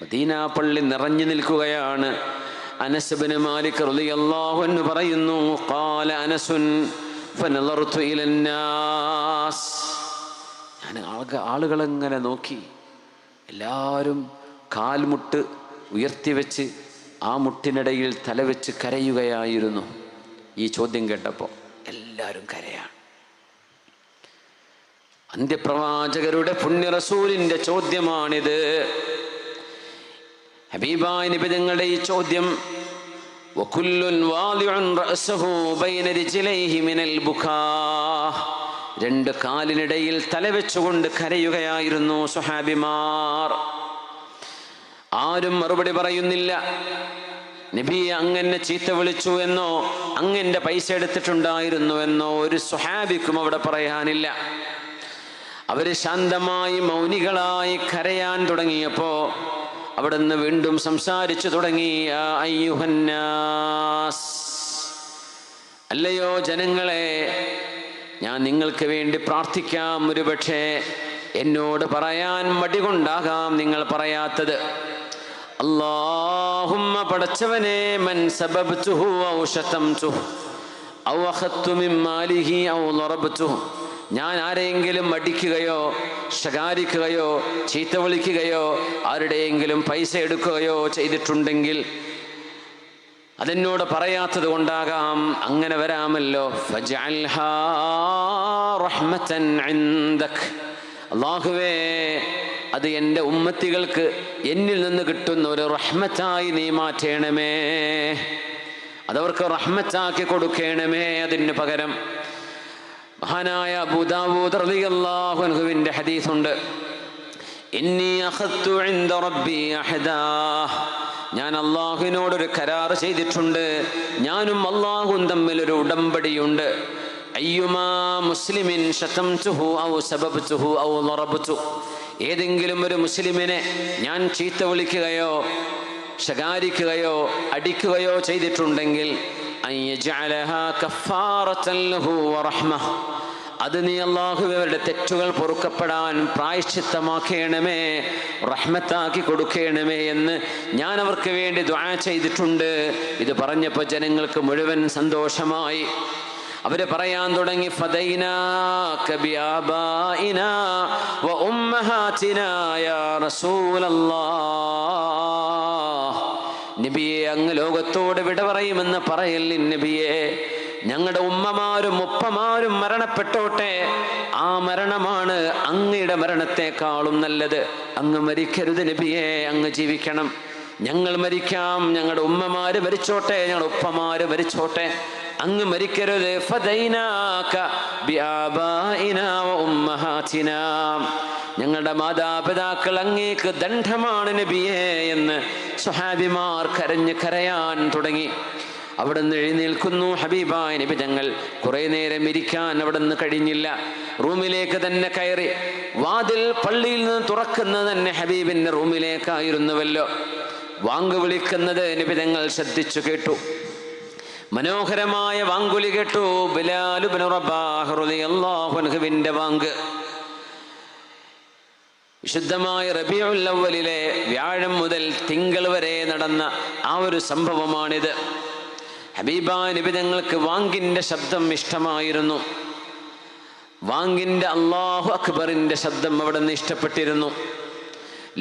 മദീന പള്ളി നിറഞ്ഞു നിൽക്കുകയാണ്. അനസ് ഇബ്നു മാലിക് റളിയല്ലാഹു അൻഹു പറയുന്നു, ഖാല അനസുൻ ഫനളർതു ഇലന്നാസ്, ഞാൻ ആളുകളെങ്ങനെ നോക്കി, എല്ലാവരും കാൽമുട്ട് ഉയർത്തിവെച്ച് ആ മുട്ടിനിടയിൽ തലവെച്ച് കരയുകയായിരുന്നു. ഈ ചോദ്യം കേട്ടപ്പോൾ എല്ലാവരും കരയാണ്. അന്ത്യപ്രവാചകരുടെ പുണ്യ റസൂലിന്റെ ചോദ്യമാണിത്. ഹബീബായ നബി തങ്ങളുടെ ഈ ചോദ്യം, വകുല്ലുൻ വാദിഉൻ റഅസഹു ബൈന റിജ്ലൈഹി മിനൽ ബുകാ, രണ്ട് കാലിനിടയിൽ തലവെച്ചുകൊണ്ട് കരയുകയായിരുന്നു സ്വഹാബിമാർ. ആരും മറുപടി പറയുന്നില്ല. നബി അങ്ങനെ ചീത്ത വിളിച്ചു എന്നോ അങ്ങന്റെ പൈസ എടുത്തിട്ടുണ്ടായിരുന്നു എന്നോ ഒരു സ്വഹാബിക്കും അവിടെ പറയാനില്ല. അവര് ശാന്തമായി മൗനികളായി കരയാൻ തുടങ്ങിയപ്പോ അവിടുന്ന് വീണ്ടും സംസാരിച്ചു തുടങ്ങി. അയ്യുഹന്നാസ്, അല്ലയോ ജനങ്ങളെ, ഞാൻ നിങ്ങൾക്ക് വേണ്ടി പ്രാർത്ഥിക്കാം. ഒരുപക്ഷെ എന്നോട് പറയാൻ മടി കൊണ്ടാകാം നിങ്ങൾ പറയാത്തത്. അല്ലാഹുമ്മ, പടച്ചവനെ, മൻ സബബ്തുഹു ഔ ശതംതുഹു ഔ അഖത്തു മിൻ മാലിഹി ഔ ളറബ്തുഹു, ഞാൻ ആരെയെങ്കിലും അടിക്കുകയോ ശകാരിക്കുകയോ ചീത്ത വിളിക്കുകയോ ആരുടെയെങ്കിലും പൈസ എടുക്കുകയോ ചെയ്തിട്ടുണ്ടെങ്കിൽ അതെന്നോട് പറയാത്തത് കൊണ്ടാകാം. അങ്ങനെ വരാമല്ലോ. ഫജ്അൽഹാ റഹ്മതൻ ഇൻദക്, അല്ലാഹുവേ, അത് എൻ്റെ ഉമ്മത്തികൾക്ക് എന്നിൽ നിന്ന് കിട്ടുന്ന ഒരു റഹ്മത്തായി നീ മാറ്റണമേ, അതവർക്ക് റഹ്മത്താക്കി കൊടുക്കണമേ. അതിന് പകരം മഹാനായ അബൂ ദാവൂദ് റളിയല്ലാഹു അൻഹുവിന്റെ ഹദീസുണ്ട്, ഇന്നി അഖദ്തു ഇൻദ റബ്ബി അഹദാ, ഞാൻ അല്ലാഹുവിനോടൊരു കരാർ ചെയ്തിട്ടുണ്ട്, ഞാനും അല്ലാഹുവും തമ്മിൽ ഒരു ഉടമ്പടിയുണ്ട്. അയ്യുമാ മുസ്ലിമിൻ ശതംതുഹു ഔ സബബ്തുഹു ഔ ളറബ്തു, ഏതെങ്കിലും ഒരു മുസ്ലിമിനെ ഞാൻ ചീത്ത വിളിക്കുകയോ ശകാരിക്കുകയോ അടിക്കുകയോ ചെയ്തിട്ടുണ്ടെങ്കിൽ അത് നീ അല്ലാഹുവേ അവരുടെ തെറ്റുകൾ പൊറുക്കപ്പെടാൻ പ്രായശ്ചിത്തമാക്കണമേ, റഹ്മത്താക്കി കൊടുക്കണമേ എന്ന് ഞാൻ അവർക്ക് വേണ്ടി ദുആ ചെയ്തിട്ടുണ്ട്. ഇത് പറഞ്ഞപ്പോൾ ജനങ്ങൾക്ക് മുഴുവൻ സന്തോഷമായി. അവര് പറയാൻ തുടങ്ങി, ഫദൈനാക ബിആബാഇനാ വ ഉമ്മഹാതിനാ യാ റസൂലല്ലാഹ്. നബിയെ, അങ്ങ് ലോകത്തോട് വിട പറയുമെന്ന് പറയല്ലേ നബിയെ. ഞങ്ങളുടെ ഉമ്മമാരും ഉപ്പമാരും മരണപ്പെട്ടോട്ടെ, ആ മരണമാണ് അങ്ങയുടെ മരണത്തെക്കാളും നല്ലത്. അങ്ങ് മരിക്കരുത് നബിയെ, അങ്ങ് ജീവിക്കണം. ഞങ്ങൾ മരിക്കാം, ഞങ്ങളുടെ ഉമ്മമാര് മരിച്ചോട്ടെ, ഞങ്ങളുടെ ഉപ്പമാര് മരിച്ചോട്ടെ, അങ്ങ് മരിക്കരുത്. ഫദൈനാക ബിആബാഇനാ വ ഉമ്മഹാതിനാ. ഞങ്ങളുടെ മാതാപിതാക്കൾ അങ്ങേക്ക് ദണ്ഡമാണ് നബിയെ എന്ന് സ്വഹാബിമാർ കരയാൻ തുടങ്ങി. അവിടെ നിന്ന് എഴുന്നേൽക്കുന്നു ഹബീബായ നബി തങ്ങൾ. കുറെ നേരം ഇരിക്കാൻ അവിടെ നിന്ന് കഴിഞ്ഞില്ല. റൂമിലേക്ക് തന്നെ കയറി. വാതിൽ പള്ളിയിൽ നിന്ന് തുറക്കുന്നത് തന്നെ ഹബീബിന്റെ റൂമിലേക്കായിരുന്നുവല്ലോ. വാങ്ക് വിളിക്കുന്നത് നബി തങ്ങൾ ശ്രദ്ധിച്ചു കേട്ടു. മനോഹരമായ വാങ്കുലി കേട്ടു. ബിലാൽ ഇബ്നു റബാഹ് റളിയല്ലാഹു അൻഹുവിന്റെ വാങ്ക്. വിശുദ്ധമായ റബീഉൽ അവ്വലിലെ വ്യാഴം മുതൽ തിങ്കൾ വരെ നടന്ന ആ ഒരു സംഭവമാണിത്. ഹബീബായ നബി തങ്ങൾക്ക് വാങ്കിന്റെ ശബ്ദം ഇഷ്ടമായിരുന്നു. വാങ്കിന്റെ അല്ലാഹു അക്ബറിന്റെ ശബ്ദം അവിടെ നിന്ന് ഇഷ്ടപ്പെട്ടിരുന്നു.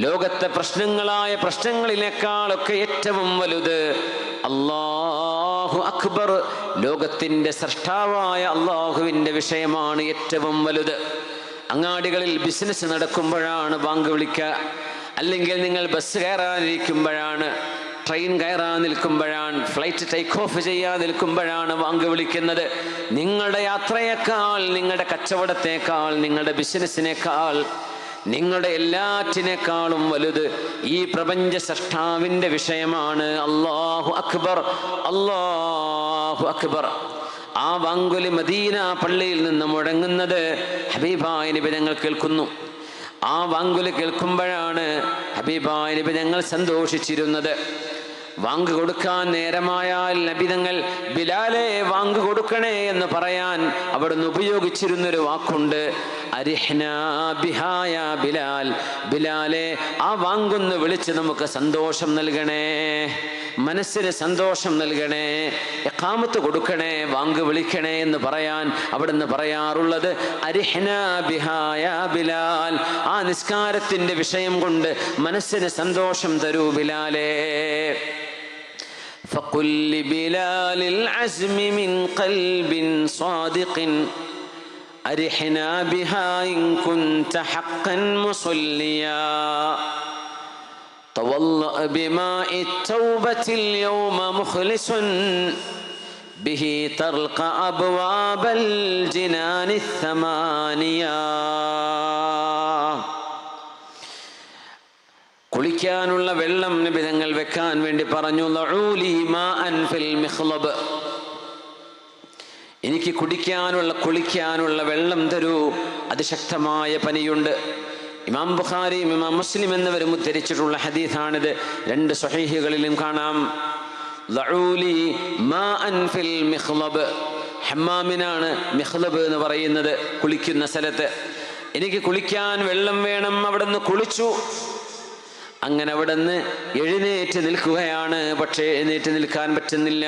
ലോകത്തെ പ്രശ്നങ്ങളിനേക്കാളൊക്കെ ഏറ്റവും വലുത് അല്ലാഹു അക്ബർ, ലോകത്തിന്റെ സൃഷ്ടാവായ അല്ലാഹുവിന്റെ വിഷയമാണ് ഏറ്റവും വലുത്. അങ്ങാടികളിൽ ബിസിനസ് നടക്കുമ്പോഴാണ് ബാങ്ക് വിളിക്കുക, അല്ലെങ്കിൽ നിങ്ങൾ ബസ് കയറാനിരിക്കുമ്പോഴാണ്, ട്രെയിൻ കയറാൻ നിൽക്കുമ്പോഴാണ്, ഫ്ലൈറ്റ് ടേക്ക് ഓഫ് ചെയ്യാൻ നിൽക്കുമ്പോഴാണ് ബാങ്ക് വിളിക്കുന്നത്. നിങ്ങളുടെ യാത്രയേക്കാൾ, നിങ്ങളുടെ കച്ചവടത്തേക്കാൾ, നിങ്ങളുടെ ബിസിനസ്സിനേക്കാൾ, നിങ്ങളുടെ എല്ലാറ്റിനേക്കാളും വലുത് ഈ പ്രപഞ്ച സൃഷ്ടാവിന്റെ വിഷയമാണ്. അല്ലാഹു അക്ബർ, അല്ലാഹു അക്ബർ. ആ വാങ്കുലി മദീന പള്ളിയിൽ നിന്ന് മുഴങ്ങുന്നത് ഹബീബായ നബി തങ്ങൾ കേൾക്കുന്നു. ആ വാങ്കുലി കേൾക്കുമ്പോഴാണ് ഹബീബായ നബി തങ്ങൾ സന്തോഷിച്ചിരുന്നത്. വാങ്ക് കൊടുക്കാൻ നേരമായാൽ നബി തങ്ങൾ ബിലാലെ വാങ്ക് കൊടുക്കണേ എന്ന് പറയാൻ അവിടുന്ന് ഉപയോഗിച്ചിരുന്നൊരു വാക്കുണ്ട്, അരിഹ്നാ ബിഹാ യാ ബിലാൽ. ബിലാലെ, ആ വാങ്കൊന്ന് വിളിച്ച് നമുക്ക് സന്തോഷം നൽകണേ, മനസ്സിന് സന്തോഷം നൽകണേ, ഇഖാമത്ത് കൊടുക്കണേ, വാങ്ക് വിളിക്കണേ എന്ന് പറയാൻ അവിടുന്ന് പറയാറുള്ളത് അരിഹ്നാ ബിഹാ യാ ബിലാൽ. ആ നിസ്കാരത്തിന്റെ വിഷയം കൊണ്ട് മനസ്സിന് സന്തോഷം തരൂ ബിലാലേ. فقل لبلال العزم من قلب صادق أرحنا بها إن كنت حقا مصليا تولأ بماء التوبة اليوم مخلص به ترقى أبواب الجنان الثمانية. കുളിക്കാനുള്ള വെള്ളം നബി തങ്ങൾ വെക്കാൻ വേണ്ടി പറഞ്ഞു. ലഊലി മാഅൻ ഫിൽ മിഖ്ലബ്. എനിക്ക് കുളിക്കാനുള്ള വെള്ളം തരൂ, അതിശക്തമായ പനിയുണ്ട്. ഇമാം ബുഖാരിയും ഇമാം മുസ്ലിം എന്നിവരും ഉദ്ധരിച്ചിട്ടുള്ള ഹദീസാണിത്. രണ്ട് സ്വഹീഹുകളിലും കാണാം. ലഊലി മാഅൻ ഫിൽ മിഖ്ലബ്. ഹമ്മാമിനാണ് മിഖ്ലബ് എന്ന് പറയുന്നത്, കുളിക്കുന്ന സ്ഥലത്ത്. എനിക്ക് കുളിക്കാൻ വെള്ളം വേണം. അവിടുന്ന് കുളിച്ചു. അങ്ങനെ അവിടെ നിന്ന് എഴുന്നേറ്റ് നിൽക്കുകയാണ്. പക്ഷേ എഴുന്നേറ്റ് നിൽക്കാൻ പറ്റുന്നില്ല.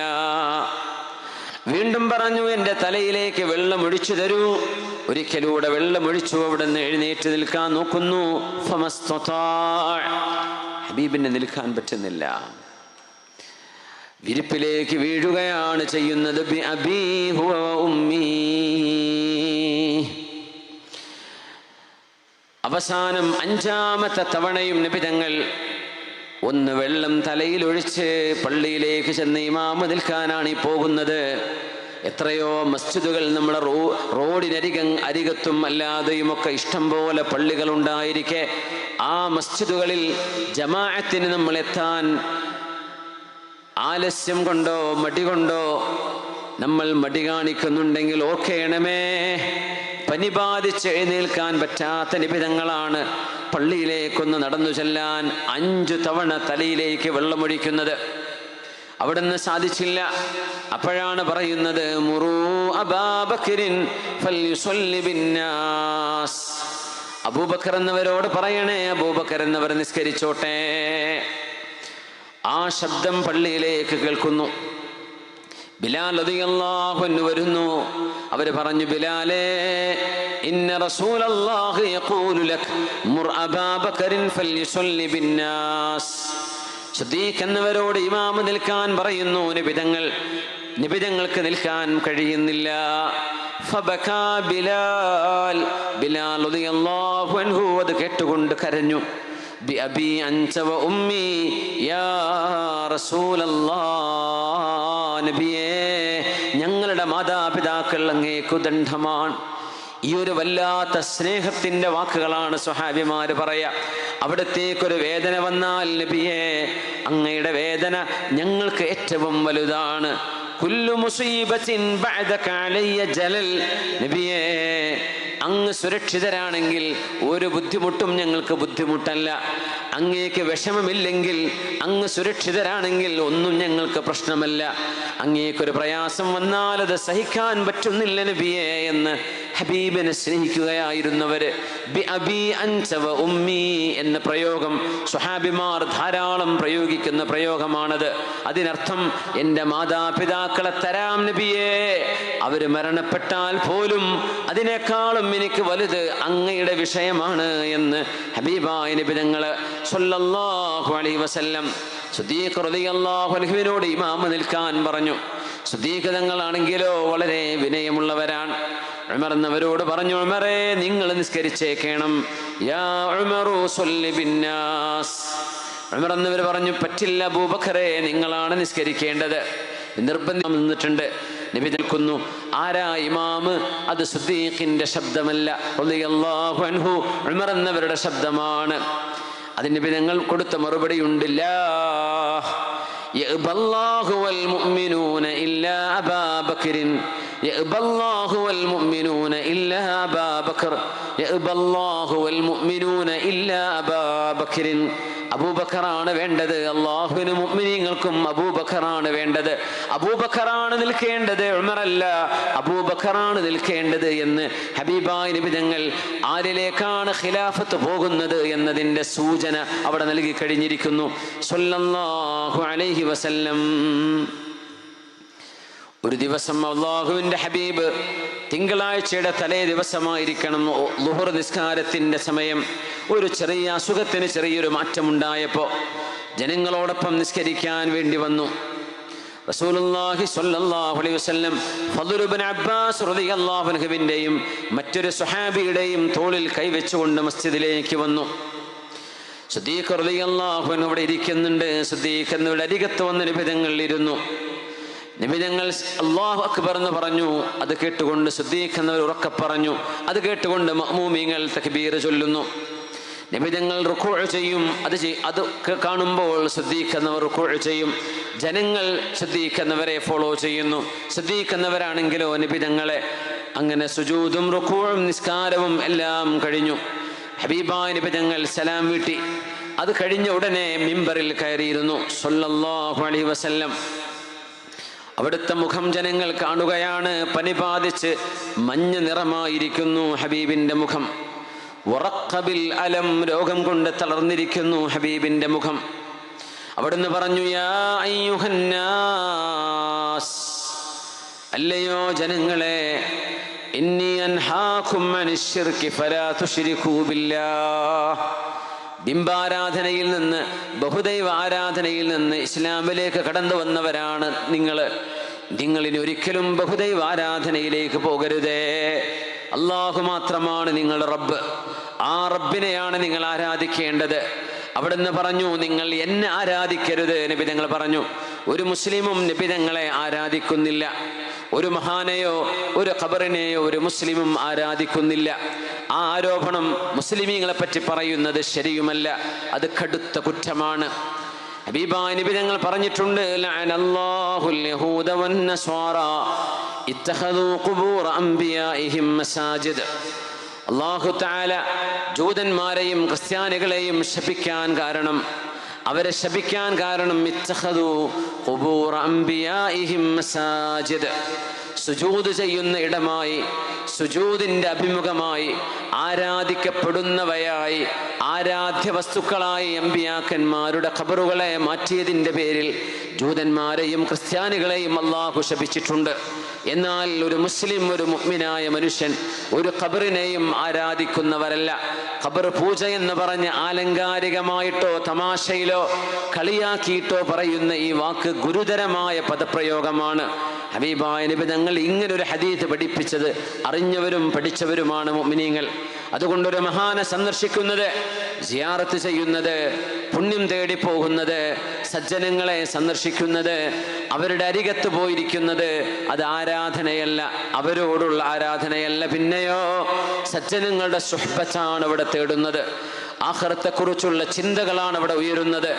വീണ്ടും പറഞ്ഞു, എൻ്റെ തലയിലേക്ക് വെള്ളം ഒഴിച്ചു തരൂ. ഒരിക്കലൂടെ വെള്ളം ഒഴിച്ചു. അവിടെ നിന്ന് എഴുന്നേറ്റ് നിൽക്കാൻ നോക്കുന്നു. ഹബീബിന് നിൽക്കാൻ പറ്റുന്നില്ല. വിരിപ്പിലേക്ക് വീഴുകയാണ് ചെയ്യുന്നത്. ബിഅബീ ഹുവ ഉമ്മീ. അവസാനം അഞ്ചാമത്തെ തവണയും നബി തങ്ങൾ ഒന്ന് വെള്ളം തലയിൽ ഒഴിച്ച് പള്ളിയിലേക്ക് ചെന്ന് ഇമാമ നിൽക്കാനാണ് ഈ പോകുന്നത്. എത്രയോ മസ്ജിദുകൾ നമ്മുടെ അരികത്തും അല്ലാതെയും ഒക്കെ ഇഷ്ടം പോലെ പള്ളികൾ ഉണ്ടായിരിക്കെ ആ മസ്ജിദുകളിൽ ജമാഅത്തിന് നമ്മൾ എത്താൻ ആലസ്യം കൊണ്ടോ മടി കൊണ്ടോ നമ്മൾ മടി കാണിക്കുന്നുണ്ടെങ്കിൽ ഓർക്കേണമേ, പനി ബാധിച്ച് എഴുന്നേൽക്കാൻ പറ്റാത്ത നിബിധങ്ങളാണ് പള്ളിയിലേക്കൊന്ന് നടന്നു ചെല്ലാൻ 5 തവണ തലയിലേക്ക് വെള്ളമൊഴിക്കുന്നത്. അവിടുന്ന് സാധിച്ചില്ല. അപ്പോഴാണ് പറയുന്നത് മുറൂ അബൂബക്കറിൻ ഫൽയുസല്ലി ബിന്നാസ്, അബൂബക്കർ എന്നവരോട് പറയണേ, അബൂബക്കർ എന്നവർ നിസ്കരിച്ചോട്ടെ. ആ ശബ്ദം പള്ളിയിലേക്ക് കേൾക്കുന്നു. ബിലാൽ റളിയല്ലാഹു അൻഹു വരുന്നു. അവർ പറഞ്ഞു, ബിലാലേ, ഇന്ന റസൂലല്ലാഹി യഖൂലു ലക് മുർ അബൂബക്കറിൻ ഫൽയുസല്ലി ബിന്നാസ്. സിദ്ദീഖ് എന്നവരോട് ഇമാമ് നിൽക്കാൻ പറയുന്നു. നിബിതങ്ങൾക്ക് നിൽക്കാൻ കഴിയുന്നില്ല. ഫബകാ ബിലാൽ, ബിലാൽ റളിയല്ലാഹു അൻഹു അത് കേട്ടുകൊണ്ട് കരഞ്ഞു. ബിഅബി അൻത വ ഉമ്മി യാ റസൂലല്ലാഹ്, നബിയേ, ഞങ്ങളുടെ മാതാപിതാക്കൾ അങ്ങേക്കു ദണ്ഡമാണ്. ഈ ഒരു വല്ലാത്ത സ്നേഹത്തിന്റെ വാക്കുകളാണ് സ്വഹാബിമാര് പറയാ. അവിടത്തേക്കൊരു വേദന വന്നാൽ, നബിയേ, അങ്ങയുടെ വേദന ഞങ്ങൾക്ക് ഏറ്റവും വലുതാണ്. കുല്ലു മുസീബത്തിൻ ബഅദക അലയ്യ ജലൽ, നബിയേ, അങ്ങ് സുരക്ഷിതരാണെങ്കിൽ ഒരു ബുദ്ധിമുട്ടും ഞങ്ങൾക്ക് ബുദ്ധിമുട്ടല്ല. അങ്ങേക്ക് വിഷമമില്ലെങ്കിൽ, അങ്ങ് സുരക്ഷിതരാണെങ്കിൽ ഒന്നും ഞങ്ങൾക്ക് പ്രശ്നമല്ല. അങ്ങേക്കൊരു പ്രയാസം വന്നാൽ അത് സഹിക്കാൻ പറ്റുന്നില്ല നബിയേ എന്ന് ഹബീബിനെ സ്നേഹിക്കുകയായിരുന്നവര്. ബി അബി അൻത വ ഉമ്മി എന്ന പ്രയോഗം സ്വഹാബിമാർ ധാരാളം പ്രയോഗിക്കുന്ന പ്രയോഗമാണത്. അതിനർത്ഥം എൻ്റെ മാതാപിതാക്കളെ തരാം നബിയേ, അവര് മരണപ്പെട്ടാൽ പോലും അതിനേക്കാളും എനിക്ക് വലുത് അങ്ങയുടെ വിഷയമാണ് എന്ന് ഹബീബായ നബി തങ്ങള് സ്വല്ലല്ലാഹു അലൈഹി വസല്ലം സിദ്ദീഖ് റളിയല്ലാഹു അൻഹുവിനോട് ഇമാമ് നിൽക്കാൻ പറഞ്ഞു. സിദ്ദീഖ് തങ്ങളാണെങ്കിലോ വളരെ വിനയമുള്ളവരാണ്. ഉമർ എന്നവരോട് പറഞ്ഞു, ഉമറേ, നിങ്ങൾ നിസ്കരിച്ചേക്കണം. യാ ഉമറു സ്വല്ലി ബിന്നാസ്. ഉമർ എന്നവർ പറഞ്ഞു, പറ്റില്ല അബൂബക്കറേ, നിങ്ങളാണ് നിസ്കരിക്കേണ്ടത്. നിർബന്ധം നിന്നിട്ടുണ്ട്. നബി നിൽക്കുന്നു. ആരാ ഇമാമ്? അത് സിദ്ദീഖിന്റെ ശബ്ദമല്ല, റളിയല്ലാഹു അൻഹു, ഉമർ എന്നവരുടെ ശബ്ദമാണ്. അതിന് നബി തങ്ങൾ കൊടുത്ത മറുപടിയുണ്ട്. ലാ യഅബല്ലാഹു വൽ മുഅ്മിനൂന ഇല്ലാ അബാ ബക്രിൻ, യഅബല്ലാഹു വൽ മുഅ്മിനൂന ഇല്ലാ അബാ ബക്ർ, യഅബല്ലാഹു വൽ മുഅ്മിനൂന ഇല്ലാ അബാ ബക്രിൻ. അബൂബക്കറാണ് വേണ്ടത്. അള്ളാഹുവിന് മുഅ്മിനീങ്ങൾക്കും അബൂബക്കറാണ് വേണ്ടത്. അബൂബക്കറാണ് നിൽക്കേണ്ടത്, ഉമറല്ല, അബൂബക്കറാണ് നിൽക്കേണ്ടത് എന്ന് ഹബീബായ നബി തങ്ങൾ ആരിലേക്കാണ് ഖിലാഫത്ത് പോകുന്നത് എന്നതിൻ്റെ സൂചന അവിടെ നൽകി കഴിഞ്ഞിരിക്കുന്നു സ്വല്ലല്ലാഹു അലൈഹി വസല്ലം. ഒരു ദിവസം അള്ളാഹുവിൻ്റെ ഹബീബ് തിങ്കളാഴ്ചയുടെ തലേ ദിവസമായിരിക്കണം, ളുഹർ നിസ്കാരത്തിൻ്റെ സമയം. ഒരു ചെറിയ അസുഖത്തിന് ചെറിയൊരു മാറ്റമുണ്ടായപ്പോൾ ജനങ്ങളോടൊപ്പം നിസ്കരിക്കാൻ വേണ്ടി വന്നു റസൂലുള്ളാഹി സ്വല്ലല്ലാഹു അലൈഹി വസല്ലം. ഫദ്ൽ ഇബ്നു അബ്ബാസ് റളിയല്ലാഹു അൻഹുവിൻ്റെയും മറ്റൊരു സ്വഹാബിയുടെയും തോളിൽ കൈവച്ചുകൊണ്ട് മസ്ജിദിലേക്ക് വന്നു. സിദ്ദീഖ് റളിയല്ലാഹു അൻഹു അവിടെ ഇരിക്കുന്നുണ്ട്. സിദ്ദീഖ് എന്നവരുടെ അരികത്ത് വന്ന് നബി തങ്ങൾ ഇരുന്നു. നബി തങ്ങൾ അല്ലാഹു അക്ബർ എന്ന് പറഞ്ഞു. അത് കേട്ടുകൊണ്ട് സിദ്ദീഖ് എന്നവർ ഉറക്കെ പറഞ്ഞു. അത് കേട്ടുകൊണ്ട് മഅ്മൂമീങ്ങൾ തക്ബീർ ചൊല്ലുന്നു. നബി തങ്ങൾ റുകൂഅ് ചെയ്യും. അത് കാണുമ്പോൾ സിദ്ദീഖ് എന്നവർ റുകൂഅ് ചെയ്യും. ജനങ്ങൾ സിദ്ദീഖ് എന്നവരെ ഫോളോ ചെയ്യുന്നു. സിദ്ദീഖ് എന്നവരാണെങ്കിലോ നബി തങ്ങളെ അങ്ങനെ സുജൂദും റുകൂഉം നിസ്കാരവും എല്ലാം കഴിഞ്ഞു. ഹബീബായ നബി തങ്ങൾ സലാം വീട്ടി. അത് കഴിഞ്ഞ ഉടനെ മിമ്പറിൽ കയറിയിരുന്നു സ്വല്ലല്ലാഹു അലൈഹി വസല്ലം. അവിടുത്തെ മുഖം ജനങ്ങൾ കാണുകയാണ്. പനി ബാധിച്ച് മഞ്ഞ നിറമായിരിക്കുന്നു ഹബീബിന്റെ മുഖം. വറഖബിൽ അലം, രോഗം കൊണ്ട് തളർന്നിരിക്കുന്നു ഹബീബിന്റെ മുഖം. അവിടുന്ന് പറഞ്ഞു, യാ അയ്യുഹന്നാസ്, അല്ലയോ ജനങ്ങളെ, ഇന്നി അൻഹാകും അനിശ്ശിർകി ഫലാ തുശ്രികൂ ബില്ലാഹ്. ബിംബാരാധനയിൽ നിന്ന്, ബഹുദൈവ ആരാധനയിൽ നിന്ന് ഇസ്ലാമിലേക്ക് കടന്നു വന്നവരാണ് നിങ്ങളിനി ഒരിക്കലും ബഹുദൈവ ആരാധനയിലേക്ക് പോകരുതേ. അള്ളാഹു മാത്രമാണ് നിങ്ങളുടെ റബ്ബ്. ആ റബ്ബിനെയാണ് നിങ്ങൾ ആരാധിക്കേണ്ടത്. അവിടുന്ന് പറഞ്ഞു, നിങ്ങൾ എന്നെ ആരാധിക്കരുത്. നബി തങ്ങൾ പറഞ്ഞു, ഒരു മുസ്ലിമും നബി തങ്ങളെ ആരാധിക്കുന്നില്ല. ഒരു മഹാനെയോ ഒരു ഖബറിനെയോ ഒരു മുസ്ലിമും ആരാധിക്കുന്നില്ല. ആ ആരോപണം മുസ്ലിമീങ്ങളെ പറ്റി പറയുന്നത് ശരിയുമല്ല, അത് കടുത്ത കുറ്റമാണ്. ഹബീബായ നബി തങ്ങൾ പറഞ്ഞിട്ടുണ്ട്, ലഅനല്ലാഹുൽ യഹൂദ വന്നസ്വാറാ ഇത്തഖദൂ ഖുബൂറ അംബിയാഇഹിം മസാജിദ്. അല്ലാഹു തആല ജൂതന്മാരെയും ക്രിസ്ത്യാനികളെയും ശപിക്കാൻ കാരണം അവരെ ശപിക്കാൻ കാരണം ഇത്തഖദു ഖുബൂറ അംബിയാഇഹിം മസാജിദ്, സുജൂദ് ചെയ്യുന്ന ഇടമായി, സുജൂദിന്റെ അഭിമുഖമായി, ആരാധിക്കപ്പെടുന്നവയായി, ആരാധ്യ വസ്തുക്കളായി അമ്പിയാക്കന്മാരുടെ ഖബറുകളെ മാറ്റിയതിൻ്റെ പേരിൽ ജൂതന്മാരെയും ക്രിസ്ത്യാനികളെയും അല്ലാഹു ശപിച്ചിട്ടുണ്ട്. എന്നാൽ ഒരു മുസ്ലിം, ഒരു മുഅ്മിനായ മനുഷ്യൻ ഒരു ഖബറിനെയും ആരാധിക്കുന്നവരല്ല. ഖബർ പൂജ എന്ന് പറഞ്ഞ് ആലങ്കാരികമായിട്ടോ തമാശയിലോ കളിയാക്കിയിട്ടോ പറയുന്ന ഈ വാക്ക് ഗുരുതരമായ പദപ്രയോഗമാണ്. ഹബീബായ നബി തങ്ങൾ ഇങ്ങനൊരു ഹദീത്ത് പഠിപ്പിച്ചത് അറിഞ്ഞവരും പഠിച്ചവരുമാണ് മുഅ്മിനീങ്ങൾ. അതുകൊണ്ടൊരു മഹാനെ സന്ദർശിക്കുന്നത്, സിയാറത്ത് ചെയ്യുന്നത്, പുണ്യം തേടി പോകുന്നത്, സജ്ജനങ്ങളെ സന്ദർശിക്കുന്നത്, അവരുടെ അരികത്ത് പോയിരിക്കുന്നത് അത് ആരാധനയല്ല, അവരോടുള്ള ആരാധനയല്ല. പിന്നെയോ സജ്ജനങ്ങളുടെ സുഹ്ബത്താണ് അവിടെ തേടുന്നത്, ആഖിറത്തെക്കുറിച്ചുള്ള ചിന്തകളാണ് അവിടെ ഉയരുന്നത്,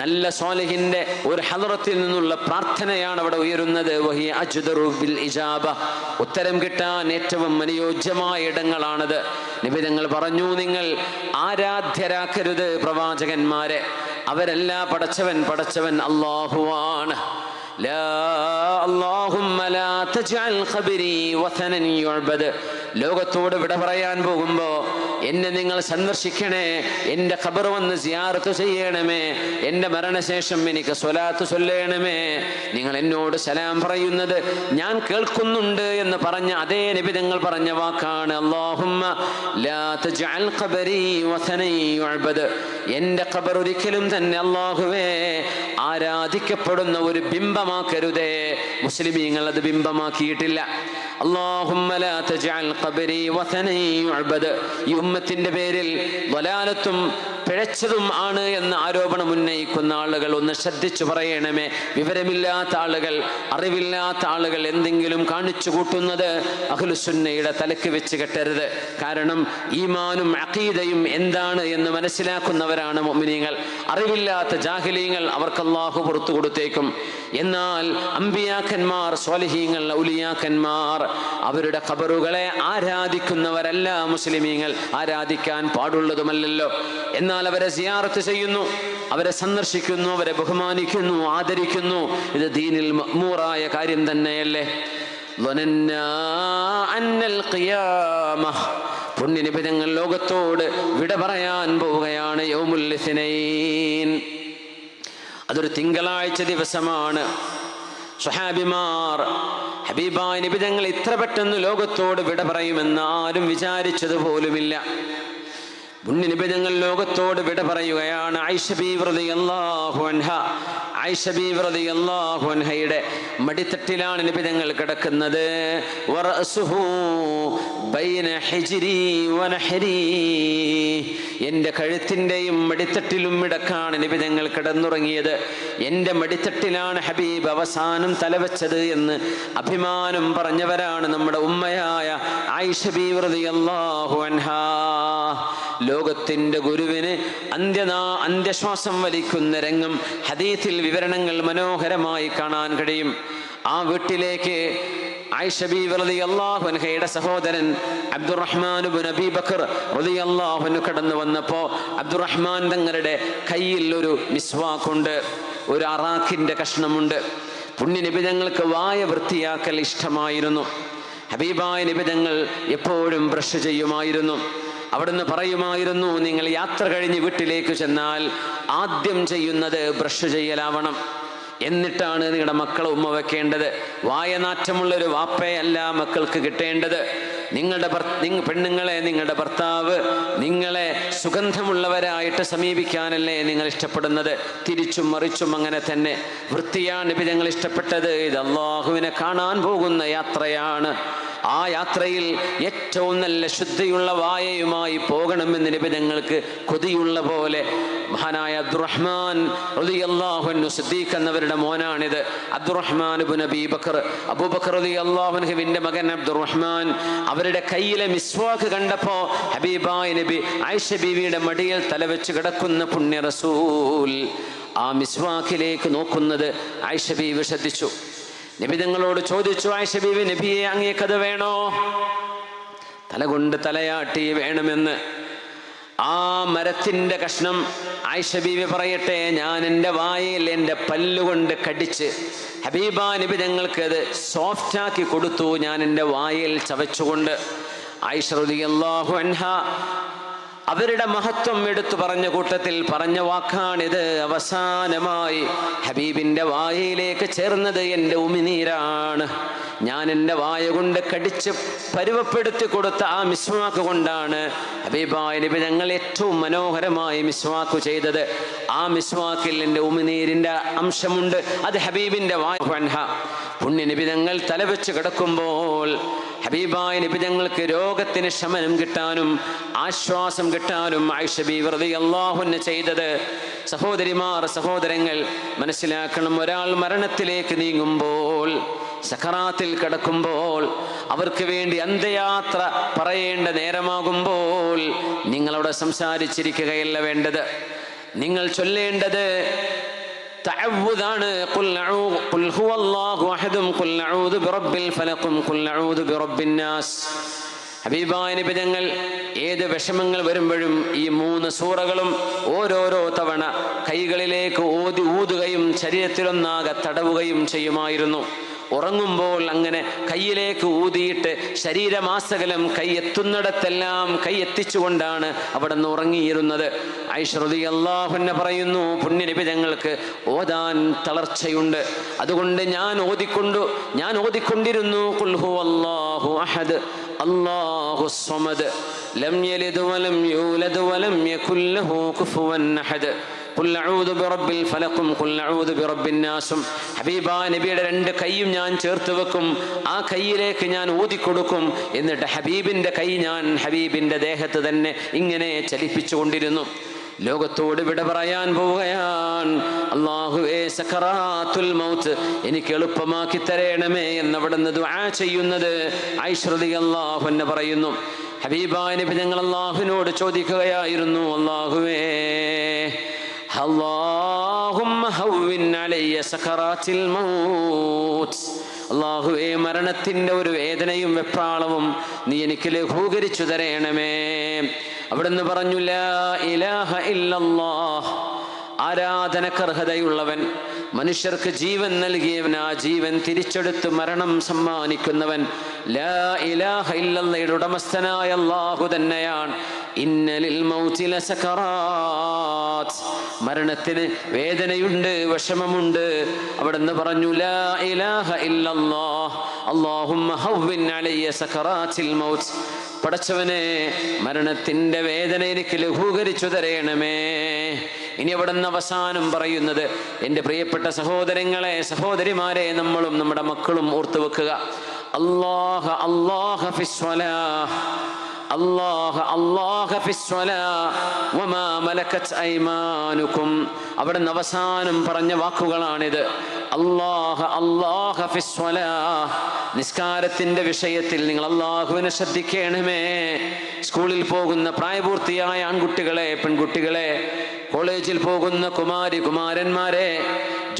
നല്ല സ്വാലിഹിന്റെ ഒരു ഹളറത്തിൽ നിന്നുള്ള പ്രാർത്ഥനയാണ് അവിടെ ഉയരുന്നത്. വഹിയ അജ്ദറു ബിൽ ഇജാബ, ഉത്തരം കിട്ടാൻ ഏറ്റവും അനുയോജ്യമായ ഇടങ്ങളാണത്. നബി തങ്ങൾ പറഞ്ഞു, നിങ്ങൾ ആരാധ്യരാക്കരുത് പ്രവാചകന്മാരെ, അവരല്ല പടച്ചവൻ അല്ലാഹുവാണ്. ലോകത്തോട് വിട പറയാൻ പോകുമ്പോ എന്നെ നിങ്ങൾ സന്ദർശിക്കണേ, എൻ്റെ ഖബർ വന്ന് സിയാറത്ത് ചെയ്യണമേ, എൻ്റെ മരണശേഷം എനിക്ക് സ്വലാത്ത് ചൊല്ലണമേ. നിങ്ങൾ എന്നോട് സലാം പറയുന്നത് ഞാൻ കേൾക്കുന്നുണ്ട് എന്ന് പറഞ്ഞ അതേ നബി തങ്ങൾ പറഞ്ഞ വാക്കാണ്, അല്ലാഹുമ്മ ലാ തജ്അൽ ഖബരി വസനൻ യുഅബദ്. എൻ്റെ ഖബർ ഒരിക്കലും തന്നെ അല്ലാഹുവേ ആരാധിക്കപ്പെടുന്ന ഒരു ബിംബമാക്കരുതേ. മുസ്ലിമീങ്ങൾ അത് ബിംബമാക്കിയിട്ടില്ല. അല്ലാഹുമ്മ ലാ തജ്അൽ ഖബരി വസനൻ യുഅബദ്. ഈ ഉമ്മത്തിന്റെ പേരിൽ വലാലത്തും പിഴച്ചതും ആണ് എന്ന ആരോപണം ഉന്നയിക്കുന്ന ആളുകൾ ഒന്ന് ശ്രദ്ധിച്ചു പറയണമേ. വിവരമില്ലാത്ത ആളുകൾ, അറിവില്ലാത്ത ആളുകൾ എന്തെങ്കിലും കാണിച്ചു കൂട്ടുന്നത് അഹ്ലുസുന്നയുടെ തലക്ക് വെച്ച് കെട്ടരുത്. കാരണം ഈമാനും അഖീദയും എന്താണ് എന്ന് മനസ്സിലാക്കുന്നവരാണ് മുഅ്മിനീങ്ങൾ. അറിവില്ലാത്ത ജാഹിലീങ്ങൾ അവർക്ക് അല്ലാഹു പുറത്തു കൊടുത്തേക്കും. എന്നാൽ അമ്പിയാക്കന്മാർ, സ്വാലിഹീങ്ങൾ, ഔലിയാക്കന്മാർ അവരുടെ ഖബറുകളെ ആരാധിക്കുന്നവരല്ല മുസ്ലിമീങ്ങൾ, ആരാധിക്കാൻ പാടുള്ളതുമല്ലല്ലോ. എന്നാൽ അവരെ സിയാറത്ത് ചെയ്യുന്നു, അവരെ സന്ദർശിക്കുന്നു, അവരെ ബഹുമാനിക്കുന്നു, ആദരിക്കുന്നു. ഇത് ദീനിൽ മഅ്മൂറായ കാര്യം തന്നെയല്ലേ. പുണ്യനിബിതങ്ങൾ ലോകത്തോട് വിട പറയാൻ പോവുകയാണ്. യൗമുൽ ഇസ്നൈൻ, അതൊരു തിങ്കളാഴ്ച ദിവസമാണ്. സ്വഹാബിമാർ ഹബീബായ നബി തങ്ങൾ ഇത്ര പെട്ടെന്ന് ലോകത്തോട് വിട പറയുമെന്ന് ആരും വിചാരിച്ചത് പോലുമില്ല. പുണ്യനബി തങ്ങൾ ലോകത്തോട് വിട പറയുകയാണ്. ആയിഷ ബീവി റളിയല്ലാഹു അൻഹ, ആയിഷ ബീവി റളിയല്ലാഹു അൻഹയുടെ മടിത്തട്ടിലാണ് നബി തങ്ങൾ കിടക്കുന്നത്. വറഅസുഹു ബൈന ഹിജ്രി വനഹരി, എൻ്റെ കഴുത്തിൻ്റെയും മടിത്തട്ടിലും ഇടക്കാണ് നബി തങ്ങൾ കിടന്നുറങ്ങിയത്. എൻ്റെ മടിത്തട്ടിലാണ് ഹബീബ് അവസാനം തലവെച്ചത് എന്ന് അഭിമാനം പറഞ്ഞവരാണ് നമ്മുടെ ഉമ്മയായ ആയിഷ ബീവി റളിയല്ലാഹു അൻഹ. ലോകത്തിന്റെ ഗുരുവിന് അന്ത്യശ്വാസം വലിക്കുന്ന രംഗം ഹദീസിൽ വിവരണങ്ങൾ മനോഹരമായി കാണാൻ കഴിയും. ആ വീട്ടിലേക്ക് ആയിഷ ബീവി റളിയല്ലാഹു അൻഹയുടെ സഹോദരൻ അബ്ദുറഹ്മാൻ ഇബ്നു അബീ ബക്കർ റളിയല്ലാഹു അൻഹു കടന്നു വന്നപ്പോൾ അബ്ദുറഹ്മാൻ തങ്ങളുടെ കയ്യിൽ ഒരു മിസ്വാക്കുണ്ട്, ഒരു അറാഖിന്റെ കഷ്ണമുണ്ട്. പുണ്യനബി തങ്ങൾക്ക് വായ വൃത്തിയാക്കൽ ഇഷ്ടമായിരുന്നു. ഹബീബായ നബി തങ്ങൾ എപ്പോഴും ബ്രഷ് ചെയ്യുമായിരുന്നു. അവിടുന്ന് പറയുമായിരുന്നു, നിങ്ങൾ യാത്ര കഴിഞ്ഞ് വീട്ടിലേക്ക് ചെന്നാൽ ആദ്യം ചെയ്യുന്നത് ബ്രഷ് ചെയ്യലാവണം, എന്നിട്ടാണ് നിങ്ങളുടെ മക്കളെ ഉമ്മ വെക്കേണ്ടത്. വായനാറ്റമുള്ളൊരു വാപ്പയല്ല മക്കൾക്ക് കിട്ടേണ്ടത്. നിങ്ങളുടെ പെണ്ണുങ്ങളെ, നിങ്ങളുടെ ഭർത്താവ് നിങ്ങളെ സുഗന്ധമുള്ളവരായിട്ട് സമീപിക്കാനല്ലേ നിങ്ങൾ ഇഷ്ടപ്പെടുന്നത്. തിരിച്ചും മറിച്ചും അങ്ങനെ തന്നെ. വൃത്തിയാണ് നബി തങ്ങൾ ഇഷ്ടപ്പെട്ടത്. ഇത് അല്ലാഹുവിനെ കാണാൻ പോകുന്ന യാത്രയാണ്. ആ യാത്രയിൽ ഏറ്റവും നല്ല ശുദ്ധിയുള്ള വായയുമായി പോകണമെന്ന് നബി തങ്ങൾക്ക് കൊതിയുള്ള പോലെ മഹാനായ അബ്ദുറഹ്മാൻ റളിയല്ലാഹു അൻഹു സിദ്ദീഖ് എന്നവരുടെ മോനാണിത്. അബ്ദുറഹ്മാൻ ഇബ്നു അബീ ബക്കർ, അബൂബക്കർ റളിയല്ലാഹു അൻഹുവിന്റെ മകൻ അബ്ദുറഹ്മാൻ, അവരുടെ കയ്യിലെ മിസ്വാക്ക് കണ്ടപ്പോൾ ഹബീബായ നബി ആയിഷ ബീവിയുടെ മടിയിൽ തലവെച്ച് കിടക്കുന്ന പുണ്യ റസൂൽ ആ മിസ്വാക്കിലേക്ക് നോക്കുന്നത് ആയിഷ ബീവി ശ്രദ്ധിച്ചു. നബി തങ്ങളോട് ചോദിച്ചു, ആയിഷ ബീവി, നബിയെ അങ്ങേക്കത് വേണോ? തലകൊണ്ട് തലയാട്ടി വേണമെന്ന്. ആ മരത്തിന്റെ കഷ്ണം ആയിഷ ബീവി പറയട്ടെ, ഞാൻ എൻ്റെ വായിൽ എൻ്റെ പല്ലുകൊണ്ട് കടിച്ച് ഹബീബാ നബി ഞങ്ങൾക്ക് അത് സോഫ്റ്റാക്കി കൊടുത്തു, ഞാൻ എൻ്റെ വായിൽ ചവച്ചുകൊണ്ട്. ആയിഷ റളിയല്ലാഹു അൻഹ അവരുടെ മഹത്വം എടുത്തു പറഞ്ഞ കൂട്ടത്തിൽ പറഞ്ഞ വാക്കാണിത്. അവസാനമായി ഹബീബിൻ്റെ വായയിലേക്ക് ചേർന്നത് എൻ്റെ ഉമിനീരാണ്. ഞാൻ എൻ്റെ വായ കൊണ്ട് കടിച്ച് പരുവപ്പെടുത്തി കൊടുത്ത ആ മിസ്വാക്ക് കൊണ്ടാണ് ഹബീബായ നബി ഞങ്ങൾ ഏറ്റവും മനോഹരമായി മിസ്വാക്ക് ചെയ്തത്. ആ മിസ്വാക്കിൽ എൻ്റെ ഉമിനീരിൻ്റെ അംശമുണ്ട്. അത് ഹബീബിൻ്റെ വായ. പുണ്യ നബി ഞങ്ങൾ തലവെച്ച് കിടക്കുമ്പോൾ ഹബീബായ നബി ഞങ്ങൾക്ക് രോഗത്തിന് ശമനം കിട്ടാനും ആശ്വാസം കിട്ടാനും ആയിഷ ബീവി റളിയല്ലാഹു അൻഹ ചെയ്തത്. സഹോദരിമാർ, സഹോദരങ്ങൾ മനസ്സിലാക്കണം, ഒരാൾ മരണത്തിലേക്ക് നീങ്ങുമ്പോൾ, സക്കറാത്തിൽ കിടക്കുമ്പോൾ, അവർക്ക് വേണ്ടി അന്ത്യയാത്ര പറയേണ്ട നേരമാകുമ്പോൾ നിങ്ങളവിടെ സംസാരിച്ചിരിക്കുകയല്ല വേണ്ടത്. നിങ്ങൾ ചൊല്ലേണ്ടത് തഅവ്വുദാണ്. ഖുൽ ഹുവല്ലാഹു അഹദും ഖുൽ അഊദു ബിറബ്ബിൽ ഫലഖും ഖുൽ അഊദു ബിറബ്ബിൻ നാസ്. ഹബീബായ നബി തങ്ങൾ ഏത് വിഷമങ്ങൾ വരുമ്പോഴും ഈ 3 സൂറകളും ഓരോരോ തവണ കൈകളിലേക്ക് ഊതുകയും ശരീരത്തിലൊന്നാകെ തടവുകയും ചെയ്യുമായിരുന്നു. ഉറങ്ങുമ്പോൾ അങ്ങനെ കയ്യിലേക്ക് ഊതിയിട്ട് ശരീരമാസകലം കൈ എത്തുന്നിടത്തെല്ലാം കൈ എത്തിച്ചുകൊണ്ടാണ് അവിടെ നിന്ന് ഉറങ്ങിയിരുന്നത്. ആയിഷ റളിയല്ലാഹു അൻഹ പറയുന്നു, പുണ്യ നബി ഞങ്ങൾക്ക് ഓതാൻ തളർച്ചയുണ്ട്, അതുകൊണ്ട് ഞാൻ ഓതിക്കൊണ്ടിരുന്നു ഖുൽ ഹുവല്ലാഹു അഹദ് അല്ലാഹുസ് സ്വമദ് ലം യലിദ് വലം യൂലദ് വലം യകുൽ ലഹു കുഫുവൻ അഹദ് ഖുൽ അഊദു ബിറബ്ബിൽ ഫലഖും ഖുൽ അഊദു ബിറബ്ബിൻ നാസും. ഹബീബാ നബിയുടെ 2 കൈയും ഞാൻ ചേർത്ത് വെക്കും, ആ കൈയിലേക്ക് ഞാൻ ഊതിക്കൊടുക്കും. എന്നിട്ട് ഹബീബിൻ്റെ കൈ ഞാൻ ഹബീബിൻ്റെ ദേഹത്ത് തന്നെ ഇങ്ങനെ ചലിപ്പിച്ചു കൊണ്ടിരുന്നു. ലോകത്തോട് വിട പറയാൻ പോവുകയാണ്. അല്ലാഹുവേ, സക്കറാത്തുൽ മൗത്ത് എനിക്ക് എളുപ്പമാക്കി തരണമേ എന്നവിടുന്ന് ദുആ ചെയ്യുന്നത് ആയിഷ റളിയല്ലാഹു അൻഹ പറയുന്നു. ഹബീബായ നബി ഞങ്ങൾ അല്ലാഹുവിനോട് ചോദിക്കുകയായിരുന്നു, അല്ലാഹുവേ, അല്ലാഹുമ്മ ഹവ്വിൻ അലയ്യ സക്കറാത്തിൽ മൗത്ത്. അല്ലാഹുവേ, മരണത്തിൻ്റെ ഒരു വേദനയും വെപ്രാളവും നീ എനിക്ക് ലഘൂകരിച്ചു തരണമേ. അവിടുന്ന് പറഞ്ഞു, ലാ ഇലാഹ ഇല്ലല്ലാഹ്, ആരാധനക്കർഹതയുള്ളവൻ, മനുഷ്യർക്ക് ജീവൻ നൽകിയവൻ, ആ ജീവൻ തിരിച്ചെടുത്ത് മരണം സമ്മാനിക്കുന്നവൻ, ലാ ഇലാഹ ഇല്ലല്ലാഹയുടെ ഉടമസ്ഥനായ അല്ലാഹു തന്നെയാണ്. ഇന്നലിൽ മൗതി ലസകറാത്ത്, മരണത്തിന് വേദനയുണ്ട്, വിഷമമുണ്ട്. അവിടുന്ന് പറഞ്ഞു, ലാ ഇലാഹ ഇല്ലല്ലാഹ് അല്ലാഹുമ്മ ഹവ്വിൻ അലയ്യ സകറാത്തിൽ മൗത്ത്. പടച്ചവനെ, മരണത്തിൻ്റെ വേദന എനിക്ക് ലഘൂകരിച്ചു തരണമേ. ഇനി അവിടുന്ന് അവസാനം പറയുന്നത്, എൻ്റെ പ്രിയപ്പെട്ട സഹോദരങ്ങളെ, സഹോദരിമാരെ, നമ്മളും നമ്മുടെ മക്കളും ഓർത്തു വെക്കുക, അല്ലാഹ അല്ലാഹ ഫിസ്വലാഹ്, അല്ലാഹ അല്ലാഹ ഫിസ്വലാഹ് വമാ മലകത് ഐമാനുകും. അവിടുന്ന് അവസാനം പറഞ്ഞ വാക്കുകളാണിത്. അല്ലാഹ അല്ലാഹ ഫിസ്വലാഹ്, നിസ്കാരത്തിൻ്റെ വിഷയത്തിൽ നിങ്ങൾ അല്ലാഹുവിനെ ശ്രദ്ധിക്കണമേ. സ്കൂളിൽ പോകുന്ന പ്രായപൂർത്തിയായ ആൺകുട്ടികളെ, പെൺകുട്ടികളെ, കോളേജിൽ പോകുന്ന കുമാരന്മാരെ,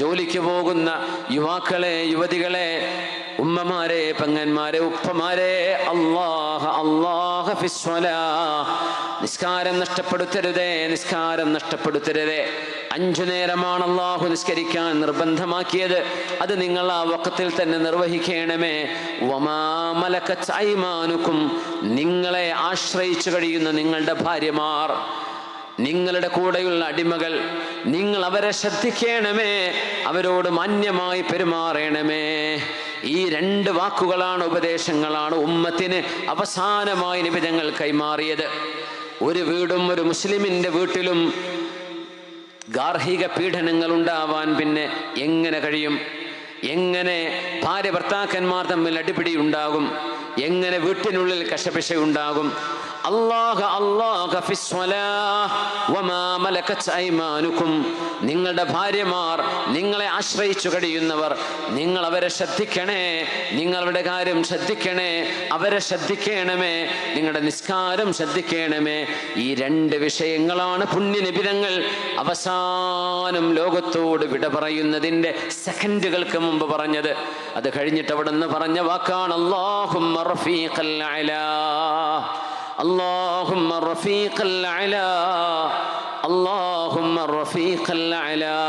ജോലിക്ക് പോകുന്ന യുവാക്കളെ, യുവതികളെ, ഉമ്മമാരെ, പെങ്ങന്മാരെ, ഉപ്പമാരെ, അല്ലാഹ അല്ലാഹ ഫിസ്വലാഹ്, നിസ്കാരം നഷ്ടപ്പെടുത്തരുതേ, നിസ്കാരം നഷ്ടപ്പെടുത്തരുതേ. 5 നേരമാണ് അല്ലാഹു നിസ്കരിക്കാൻ നിർബന്ധമാക്കിയത്, അത് നിങ്ങൾ ആ വഖത്തിൽ തന്നെ നിർവഹിക്കണമേ. വമാ മലകത് ഐമാനുകും, നിങ്ങളെ ആശ്രയിച്ചു കഴിയുന്ന നിങ്ങളുടെ ഭാര്യമാർ, നിങ്ങളുടെ കൂടെയുള്ള അടിമകൾ, നിങ്ങൾ അവരെ ശ്രദ്ധിക്കണമേ, അവരോട് മാന്യമായി പെരുമാറണമേ. ഈ 2 വാക്കുകളാണ്, ഉപദേശങ്ങളാണ് ഉമ്മത്തിന് അവസാനമായി നബി തങ്ങൾ കൈമാറിയത്. ഒരു വീടും ഒരു മുസ്ലിമിൻ്റെ വീട്ടിലും ഗാർഹിക പീഡനങ്ങൾ ഉണ്ടാവാൻ പിന്നെ എങ്ങനെ കഴിയും? എങ്ങനെ ഭാര്യ ഭർത്താക്കന്മാർ തമ്മിൽ അടിപിടി ഉണ്ടാകും? എങ്ങനെ വീട്ടിനുള്ളിൽ കശപിശ ഉണ്ടാകും? അല്ലാഹ അല്ലാഹ ഫിസ്വലാഹ് വമാ മലകത് ഐമാനുകും, നിങ്ങളുടെ ഭാര്യമാർ, നിങ്ങളെ ആശ്രയിച്ചു കഴിയുന്നവർ, നിങ്ങൾ അവരെ ശ്രദ്ധിക്കണേ, നിങ്ങളുടെ കാര്യം ശ്രദ്ധിക്കണേ, അവരെ ശ്രദ്ധിക്കണമേ, നിങ്ങളുടെ നിസ്കാരം ശ്രദ്ധിക്കണമേ. ഈ 2 വിഷയങ്ങളാണ് പുണ്യനിബിധങ്ങൾ അവസാനം ലോകത്തോട് വിട പറയുന്നതിൻ്റെ സെക്കൻഡുകൾക്ക് മുമ്പ് പറഞ്ഞത്. അത് കഴിഞ്ഞിട്ട് അവിടെ നിന്ന് പറഞ്ഞ വാക്കാണ് അല്ലാഹുമ്മ റഫീഖൽ അലാ, اللهم الرفيق الأعلى اللهم الرفيق الأعلى.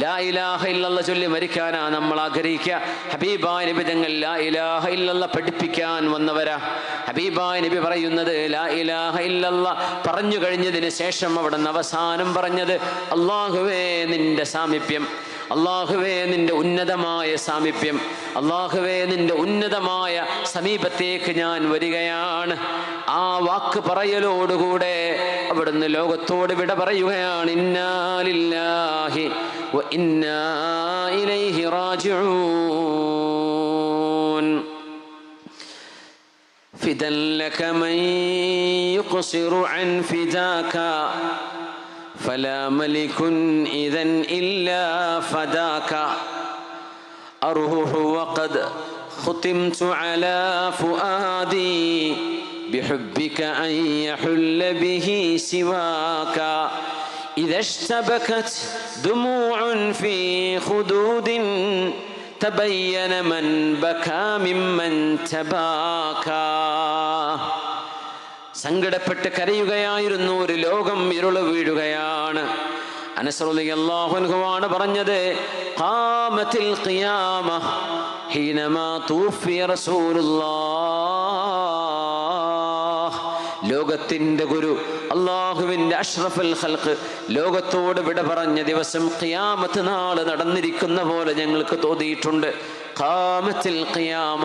ലാ ഇലാഹ ഇല്ലല്ലാഹ് ചൊല്ലി മരിക്കാനാ നമ്മൾ ആഗ്രഹിക്കുക. ഹബീബായ നബി തങ്ങൾ ലാ ഇലാഹ ഇല്ലല്ലാഹ് പഠിപ്പിക്കാൻ വന്നവരാ. ഹബീബായ നബി പറയുന്നത് ലാ ഇലാഹ ഇല്ലല്ലാഹ് പറഞ്ഞു കഴിഞ്ഞതിന് ശേഷം അവിടെ നിന്ന് അവസാനം പറഞ്ഞത് അല്ലാഹുവേ നിന്റെ സാമീപ്യം, അല്ലാഹുവേ നിന്റെ ഉന്നതമായ സാമീപ്യം, അല്ലാഹുവേ നിന്റെ ഉന്നതമായ സമീപത്തേക്ക് ഞാൻ വരികയാണ്. ആ വാക്ക് പറയലോടുകൂടെ അവിടുന്ന് ലോകത്തോട് വിട പറയുകയാണ്. ഇന്നാ ലില്ലാഹി വ ഇന്നാ ഇലൈഹി റാജിഊൻ. ഫിദൻ ലക മൻ യുഖ്സിറു അൻ ഫിദാക فلا ملك إذن إلا فداك أروح وقد ختمت على فؤادي بحبك أن يحل به سواك إذا اشتبكت دموع في خدود تبين من بكى ممن تباكى. സങ്കടപ്പെട്ട് കരയുകയായിരുന്നു. ഒരു ലോകം ഇരുള് വീഴുകയാണ്. അനസ് റളിയല്ലാഹു അൻഹു ആണ് പറഞ്ഞത് ഖാമത്തിൽ ഖിയാമ ഹീനമാ തൂഫിയ റസൂലുള്ളാഹ്. ലോകത്തിന്റെ ഗുരു അല്ലാഹുവിന്റെ അഷ്റഫുൽ ഖൽഖ് ലോകത്തോട് വിട പറഞ്ഞ ദിവസം ഖിയാമത്ത് നാൾ നടന്നിരിക്കുന്ന പോലെ ഞങ്ങൾക്ക് തോന്നിയിട്ടുണ്ട്. ഖാമത്തിൽ ഖിയാമ,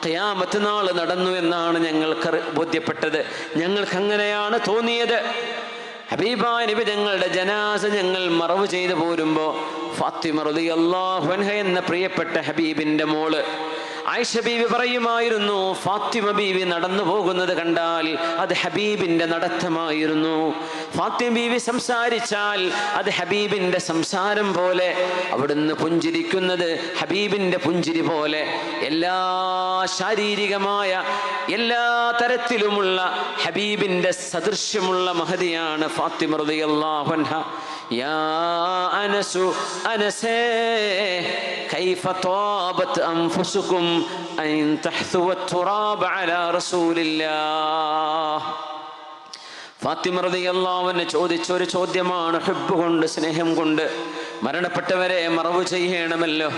ഖിയാമത്ത് നാൾ നടന്നു എന്നാണ് ഞങ്ങൾക്ക് ബോധ്യപ്പെട്ടത്. ഞങ്ങൾക്ക് അങ്ങനെയാണ് തോന്നിയത്. ഹബീബായ നബി തങ്ങളുടെ ജനാസ ഞങ്ങൾ മറവ് ചെയ്തു പോരുമ്പോൾ ഫാത്തിമ റളിയല്ലാഹു അൻഹ എന്ന പ്രിയപ്പെട്ട ഹബീബിന്റെ മോള് ആയിഷ ബീവി പറയുമായിരുന്നു, ഫാത്തിമ ബീവി നടന്നു പോകുന്നത് കണ്ടാൽ അത് ഹബീബിന്റെ നടത്തമായിരുന്നു. ഫാത്തിമ ബീവി സംസാരിച്ചാൽ അത് ഹബീബിന്റെ സംസാരം പോലെ, അവിടുന്ന് പുഞ്ചിരിക്കുന്നത് ഹബീബിന്റെ പുഞ്ചിരി പോലെ. എല്ലാ ശാരീരികമായ എല്ലാ തരത്തിലുമുള്ള ഹബീബിന്റെ സദൃശ്യമുള്ള മഹദിയാണ് ഫാത്തിമ റളിയല്ലാഹു അൻഹ. യാ അനസു അനസേ കൈഫ ത്വാബത് അൻഫുസുകും അൻ തഹ്സുവ തുറാബ അലാ റസൂലില്ലാഹ്. ഫാത്തിമ റളിയല്ലാഹു അൻഹ ചോദിച്ചൊരു ചോദ്യമാണ്, ഹുബ്ബ് കൊണ്ട്, സ്നേഹം കൊണ്ട്. മരണപ്പെട്ടവരെ മറവ് ചെയ്യണമല്ലോ,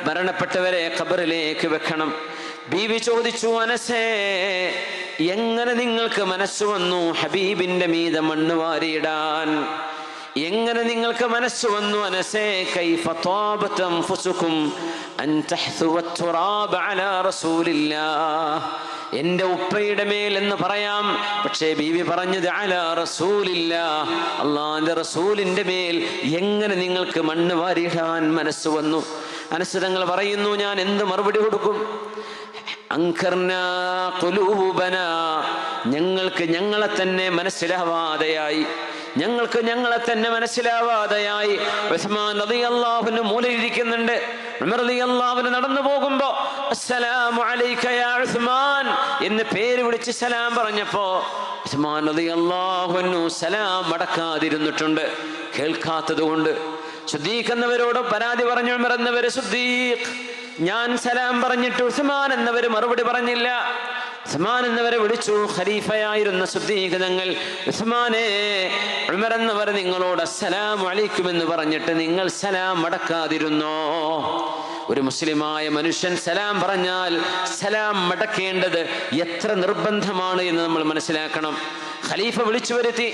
മരണപ്പെട്ടവരെ ഖബറിലേക്ക് വെക്കണം. ബീവി ചോദിച്ചു, അനസേ എങ്ങനെ നിങ്ങൾക്ക് മനസ്സ് വന്നു ഹബീബിന്റെ മീതെ മണ്ണ് വാരിയിടാൻ? എങ്ങനെ നിങ്ങൾക്ക് മനസ്സ് വന്നു? അനസേ കൈഫ ത്വാബത് അൻഫുസുകും അൻ തഹ്സുവ തുറാബ അലാ റസൂലില്ലാഹ്. എൻ്റെ ഉപ്പയുടെ മേൽ എന്ന് പറയാം, പക്ഷേ ബീവി പറഞ്ഞത് അലാ റസൂലില്ലാഹ്, അല്ലാഹുവിന്റെ റസൂലിന്റെ മേൽ എങ്ങനെ നിങ്ങൾക്ക് മണ്ണ് വാരിയിടാൻ മനസ്സ് വന്നു? അനസ് തങ്ങൾ പറയുന്നു, ഞാൻ എന്ത് മറുപടി കൊടുക്കും? അൻകർനാ ഖുലൂബനാ, ഞങ്ങൾക്ക് ഞങ്ങളെ തന്നെ മനസ്സിലാവാതെയായി, ഞങ്ങൾക്ക് ഞങ്ങളെ തന്നെ മനസ്സിലാവാതെയായി. ഉസ്മാൻ റളിയല്ലാഹു അൻഹു മൂലയിരിക്കുന്നുണ്ട്. ഉമർ റളിയല്ലാഹു അൻഹു നടന്നു പോകുമ്പോ അസ്സലാമു അലൈക യാ ഉസ്മാൻ എന്ന് പേര് വിളിച്ച് സലാം പറഞ്ഞപ്പോ ഉസ്മാൻ റളിയല്ലാഹു അൻഹു സലാം മടക്കാതിരുന്നിട്ടുണ്ട്, കേൾക്കാത്തത് കൊണ്ട്. സിദ്ദീഖ് എന്നവരോട് പരാതി പറഞ്ഞു ഉമർ എന്നവര്, സിദ്ദീഖ് ഞാൻ സലാം പറഞ്ഞിട്ട് ഉസ്മാൻ എന്നവര് മറുപടി പറഞ്ഞില്ല. ഉസ്മാൻ എന്നവരെ വിളിച്ചു. ഖലീഫയായിരുന്ന സിദ്ദീഖ് തങ്ങൾ, ഉസ്മാനെ, ഉമർ എന്നവർ നിങ്ങളോട് അസ്സലാമു അലൈക്കും എന്ന് പറഞ്ഞിട്ട് നിങ്ങൾ സലാം മടക്കാതിരുന്നോ? ഒരു മുസ്ലിമായ മനുഷ്യൻ സലാം പറഞ്ഞാൽ സലാം മടക്കേണ്ടത് എത്ര നിർബന്ധമാണ് എന്ന് നമ്മൾ മനസ്സിലാക്കണം. ഖലീഫ വിളിച്ചു വരുത്തി,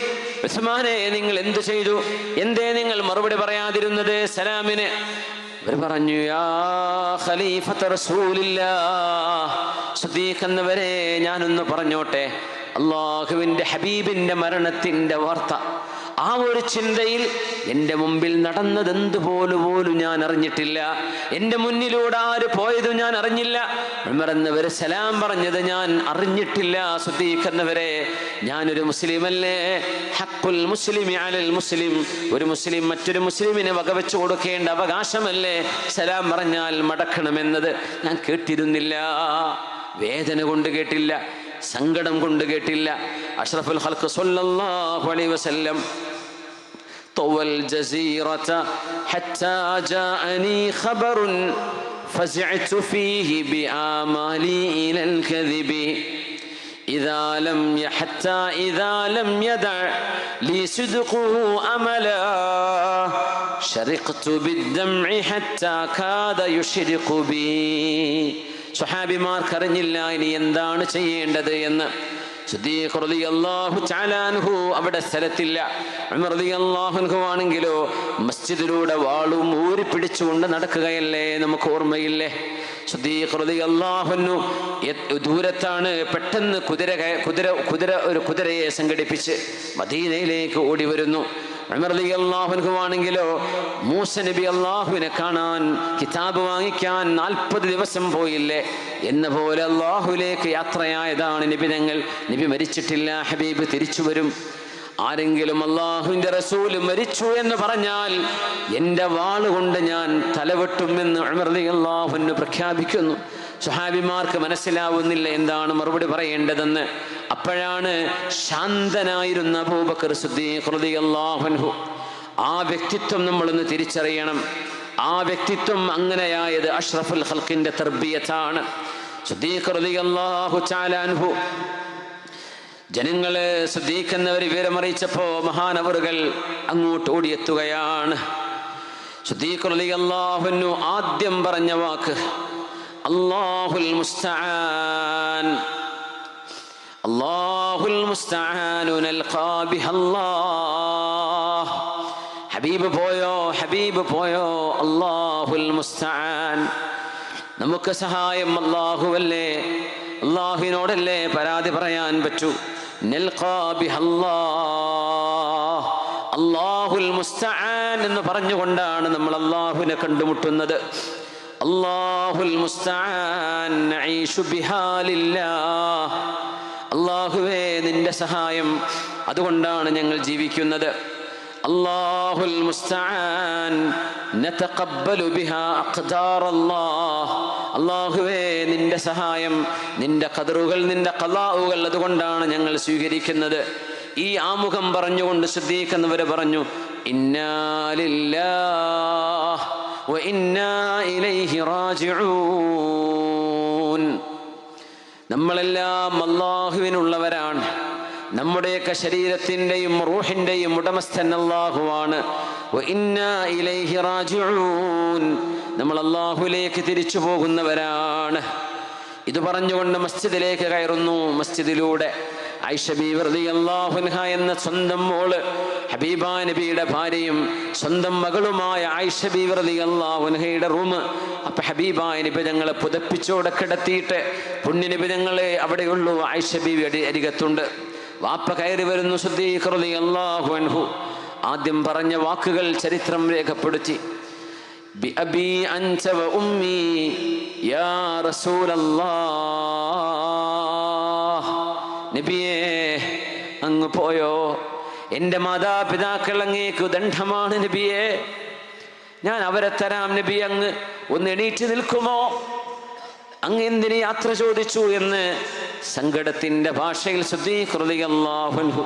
ഉസ്മാനെ നിങ്ങൾ എന്ത് ചെയ്തു? എന്തേ നിങ്ങൾ മറുപടി പറയാതിരുന്നത് സലാമിന്? അവർ പറഞ്ഞു, യാ ഖലീഫത്ത റസൂലില്ലാഹ്, സിദ്ദീഖ് എന്നവരെ ഞാനൊന്ന് പറഞ്ഞോട്ടെ. അല്ലാഹുവിന്റെ ഹബീബിന്റെ മരണത്തിന്റെ വാർത്ത, ആ ഒരു ചിന്തയിൽ എൻ്റെ മുമ്പിൽ നടന്നതെന്തുപോലും ഞാൻ അറിഞ്ഞിട്ടില്ല. എൻ്റെ മുന്നിലൂടെ ആര് പോയതും ഞാൻ അറിഞ്ഞില്ല. ഉമർ എന്നവര് സലാം പറഞ്ഞത് ഞാൻ അറിഞ്ഞിട്ടില്ല. സിദ്ദീഖ് എന്നവരെ, ഞാനൊരു മുസ്ലിമല്ലേ? ഹഖുൽ മുസ്ലിമി അലൽ മുസ്ലിം, ഒരു മുസ്ലിം മറ്റൊരു മുസ്ലിമിനെ വകവെച്ചു കൊടുക്കേണ്ട അവകാശമല്ലേ സലാം പറഞ്ഞാൽ മടക്കണമെന്നത്? ഞാൻ കേട്ടിരുന്നില്ല. വേദന കൊണ്ട് കേട്ടില്ല, സങ്കടം കൊണ്ട് കേട്ടില്ല. അഷ്റഫുൽ ഖൽഖ് സ്വല്ലല്ലാഹു അലൈഹി വസല്ലം طوى الجزيرة حتى جاءني خبر فزعت فيه بآمالي إلى الكذب حتى إذا لم يدع لي صدقه أملا شرقت بالدمع حتى كاد يشرق بي. സ്വഹാബിമാർക്ക് അറിഞ്ഞില്ല ഇനി എന്താണ് ചെയ്യേണ്ടത് എന്ന്. സിദ്ദീഖ് റളിയല്ലാഹു തആല അൻഹു അവിടെ സ്ഥലത്തില്ല. ഉമർ റളിയല്ലാഹു അൻഹു ആണെങ്കിലോ മസ്ജിദിലൂടെ വാളും ഊരി പിടിച്ചുകൊണ്ട് നടക്കുകയല്ലേ, നമുക്ക് ഓർമ്മയില്ലേ? സിദ്ദീഖ് റളിയല്ലാഹു അൻഹു ദൂരത്താണ്. പെട്ടെന്ന് ഒരു കുതിരയെ സംഘടിപ്പിച്ച് മദീനയിലേക്ക് ഓടി വരുന്നു. ഉമർ റളിയല്ലാഹു അൻഹു ആണെങ്കിലോ മൂസ നബി അല്ലാഹുവിനെ കാണാൻ കിതാബ് വാങ്ങിക്കാൻ 40 ദിവസം പോയില്ലേ എന്ന പോലെ അല്ലാഹുവിലേക്ക് യാത്രയായതാണ് നബി തങ്ങൾ. നബി മരിച്ചിട്ടില്ല, ഹബീബ് തിരിച്ചു വരും. ആരെങ്കിലും അല്ലാഹുവിന്റെ റസൂൽ മരിച്ചു എന്ന് പറഞ്ഞാൽ എൻ്റെ വാളുകൊണ്ട് ഞാൻ തലവെട്ടുമെന്ന് ഉമർ റളിയല്ലാഹു അൻഹു പ്രഖ്യാപിക്കുന്നു. സ്വഹാബിമാർക്ക് മനസ്സിലാവുന്നില്ല എന്താണ് മറുപടി പറയേണ്ടതെന്ന്. അപ്പോഴാണ് ശാന്തനായിരുന്ന അബൂബക്കർ സിദ്ദീഖ് റളിയല്ലാഹു അൻഹു. ആ വ്യക്തിത്വം നമ്മളൊന്ന് തിരിച്ചറിയണം. ആ വ്യക്തിത്വം അങ്ങനെയായത് അഷ്റഫുൽ ഖൽഖിന്റെ തർബിയത്താണ്. സിദ്ദീഖ് റളിയല്ലാഹു തആല അൻഹു ജനങ്ങളെ സിദ്ദീഖ് എന്നവർ വിവരമറിയിച്ചപ്പോ മഹാനവറുകൾ അങ്ങോട്ട് ഓടിയെത്തുകയാണ്. സിദ്ദീഖ് റളിയല്ലാഹു അൻഹു ആദ്യം പറഞ്ഞ വാക്ക് അല്ലാഹുൽ മുസ്തആൻ, അല്ലാഹുൽ മുസ്തആനു നൽഖാ ബിഹല്ലാഹ്. ഹബീബ് പോയോ, ഹബീബ് പോയോ, അല്ലാഹുൽ മുസ്തആൻ. നമുക്ക് സഹായം അല്ലാഹുവല്ലേ, അല്ലാഹുവിനോടല്ലേ പരാതി പറയാൻ പറ്റൂ. നൽഖാ ബിഹല്ലാഹ്, അല്ലാഹുൽ മുസ്തആൻ എന്ന് പറഞ്ഞുകൊണ്ടാണ് നമ്മൾ അല്ലാഹുവിനെ കണ്ടുമുട്ടുന്നത്. അല്ലാഹുൽ മുസ്തആൻ നഈശു ബിഹാലില്ലാഹ്. അല്ലാഹുവേ നിന്റെ സഹായം അതുകൊണ്ടാണ് ഞങ്ങൾ ജീവിക്കുന്നത്. അല്ലാഹുൽ മുസ്തആൻ നതഖബ്ബലു ബിഹാ അഖ്ദാറല്ലാഹ്. അല്ലാഹുവേ നിന്റെ സഹായം, നിന്റെ ഖദറുകൾ, നിന്റെ ഖളാഉകൾ അതുകൊണ്ടാണ് ഞങ്ങൾ സ്വീകരിക്കുന്നത്. ഈ ആമുഖം പറഞ്ഞുകൊണ്ട് സിദ്ദീഖ് എന്നവരെ പറഞ്ഞു ഇന്നാ ലില്ലാഹ് വ ഇന്നാ ഇലൈഹി റാജിഊൻ. നമ്മളെല്ലാം അല്ലാഹുവിനുള്ളവരാണ്. നമ്മുടെയൊക്കെ ശരീരത്തിൻ്റെയും റൂഹിൻ്റെയും ഉടമസ്ഥൻ അല്ലാഹുവാണ്. വ ഇന്നാ ഇലൈഹി റാജിഊൻ, നമ്മൾ അല്ലാഹുവിലേക്ക് തിരിച്ചു പോകുന്നവരാണ്. ഇത് പറഞ്ഞുകൊണ്ട് മസ്ജിദിലേക്ക് കയറുന്നു. മസ്ജിദിലൂടെ ആയിഷ ബീവി റളിയല്ലാഹു അൻഹ എന്ന സ്വന്തം മോള്, ഹബീബാ നബിയുടെ ഭാര്യയും സ്വന്തം മകളുമായ ആയിഷ ബീവി റളിയല്ലാഹു അൻഹയുടെ റൂം. അപ്പൊ ഹബീബാ നബി ഞങ്ങളെ പുതപ്പിച്ചോടെ കിടത്തിയിട്ട് പുണ്യനബി ഞങ്ങളെ അവിടെയുള്ളൂ. ആയിഷ ബീവി അരികത്തുണ്ട്. വാപ്പ കയറി വരുന്നു. സിദ്ദീഖ് റളിയല്ലാഹു അൻഹു ആദ്യം പറഞ്ഞ വാക്കുകൾ ചരിത്രം രേഖപ്പെടുത്തി. ബിഅബി അൻത വ ഉമ്മി യാ റസൂലല്ലാഹ്. നബിയേ അങ്ങ് പോയോ, എൻ്റെ മാതാപിതാക്കൾ അങ്ങേക്ക് ദണ്ഡമാണ് നബിയേ, ഞാൻ അവരെ തരാം നബി, അങ്ങ് ഒന്ന് എണീറ്റ് നിൽക്കുമോ, അങ്ങ് എന്തിന് യാത്ര ചോദിച്ചു എന്ന് സങ്കടത്തിന്റെ ഭാഷയിൽ സിദ്ദീഖ് റളിയല്ലാഹു അൻഹു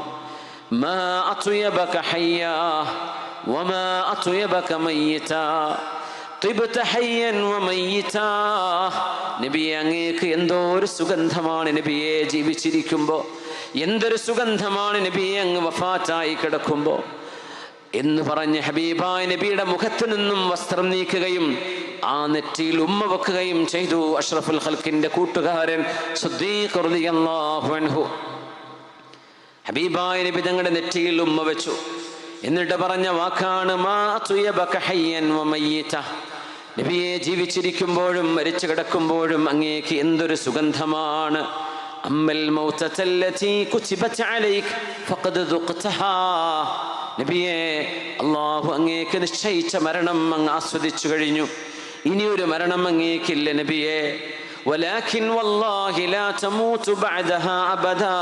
മാ അത്യബക ഹയ്യാ വമാ അത്യബക മയ്യിതാ തിബ്ത ഹയ്യൻ വമയ്യിതാ. നബിയെ അങ്ങേക്ക് എന്തോ ഒരു സുഗന്ധമാണ് നബിയെ ജീവിച്ചിരിക്കുമ്പോൾ, എന്തൊരു സുഗന്ധമാണ് നബിയെ അങ്ങ് വഫാത്തായി കിടക്കുമ്പോൾ എന്ന് പറഞ്ഞ് ഹബീബായ നബിയുടെ മുഖത്ത് നിന്നും വസ്ത്രം നീക്കുകയും ആ നെറ്റിയിൽ ഉമ്മ വെക്കുകയും ചെയ്തു അഷ്റഫുൽ ഖൽഖിന്റെ കൂട്ടുകാരൻ സിദ്ദീഖ് റളിയല്ലാഹു അൻഹു. ഹബീബായ നബി തങ്ങളുടെ നെറ്റിയിൽ ഉമ്മ വെച്ചു. എന്നിട്ട് പറഞ്ഞ വാക്കാണ് മാ തുയബക ഹയ്യൻ വമയ്യിത. നബിയെ ജീവിച്ചിരിക്കുമ്പോഴും മരിച്ചു കിടക്കുമ്പോഴും അങ്ങേക്ക് എന്തൊരു സുഗന്ധമാണ്. അമ്മൽ മൗതതല്ലതി കുതിബത് അലൈക ഫഖദ് ദുഖ്തഹാ. നബിയെ അല്ലാഹു അങ്ങേക്ക് നിശ്ചയിച്ച മരണം അങ്ങ് ആസ്വദിച്ചു കഴിഞ്ഞു. ഇനിയൊരു മരണം അങ്ങേക്കില്ല നബിയെ. ولكن والله لا تموت بعدها أبدا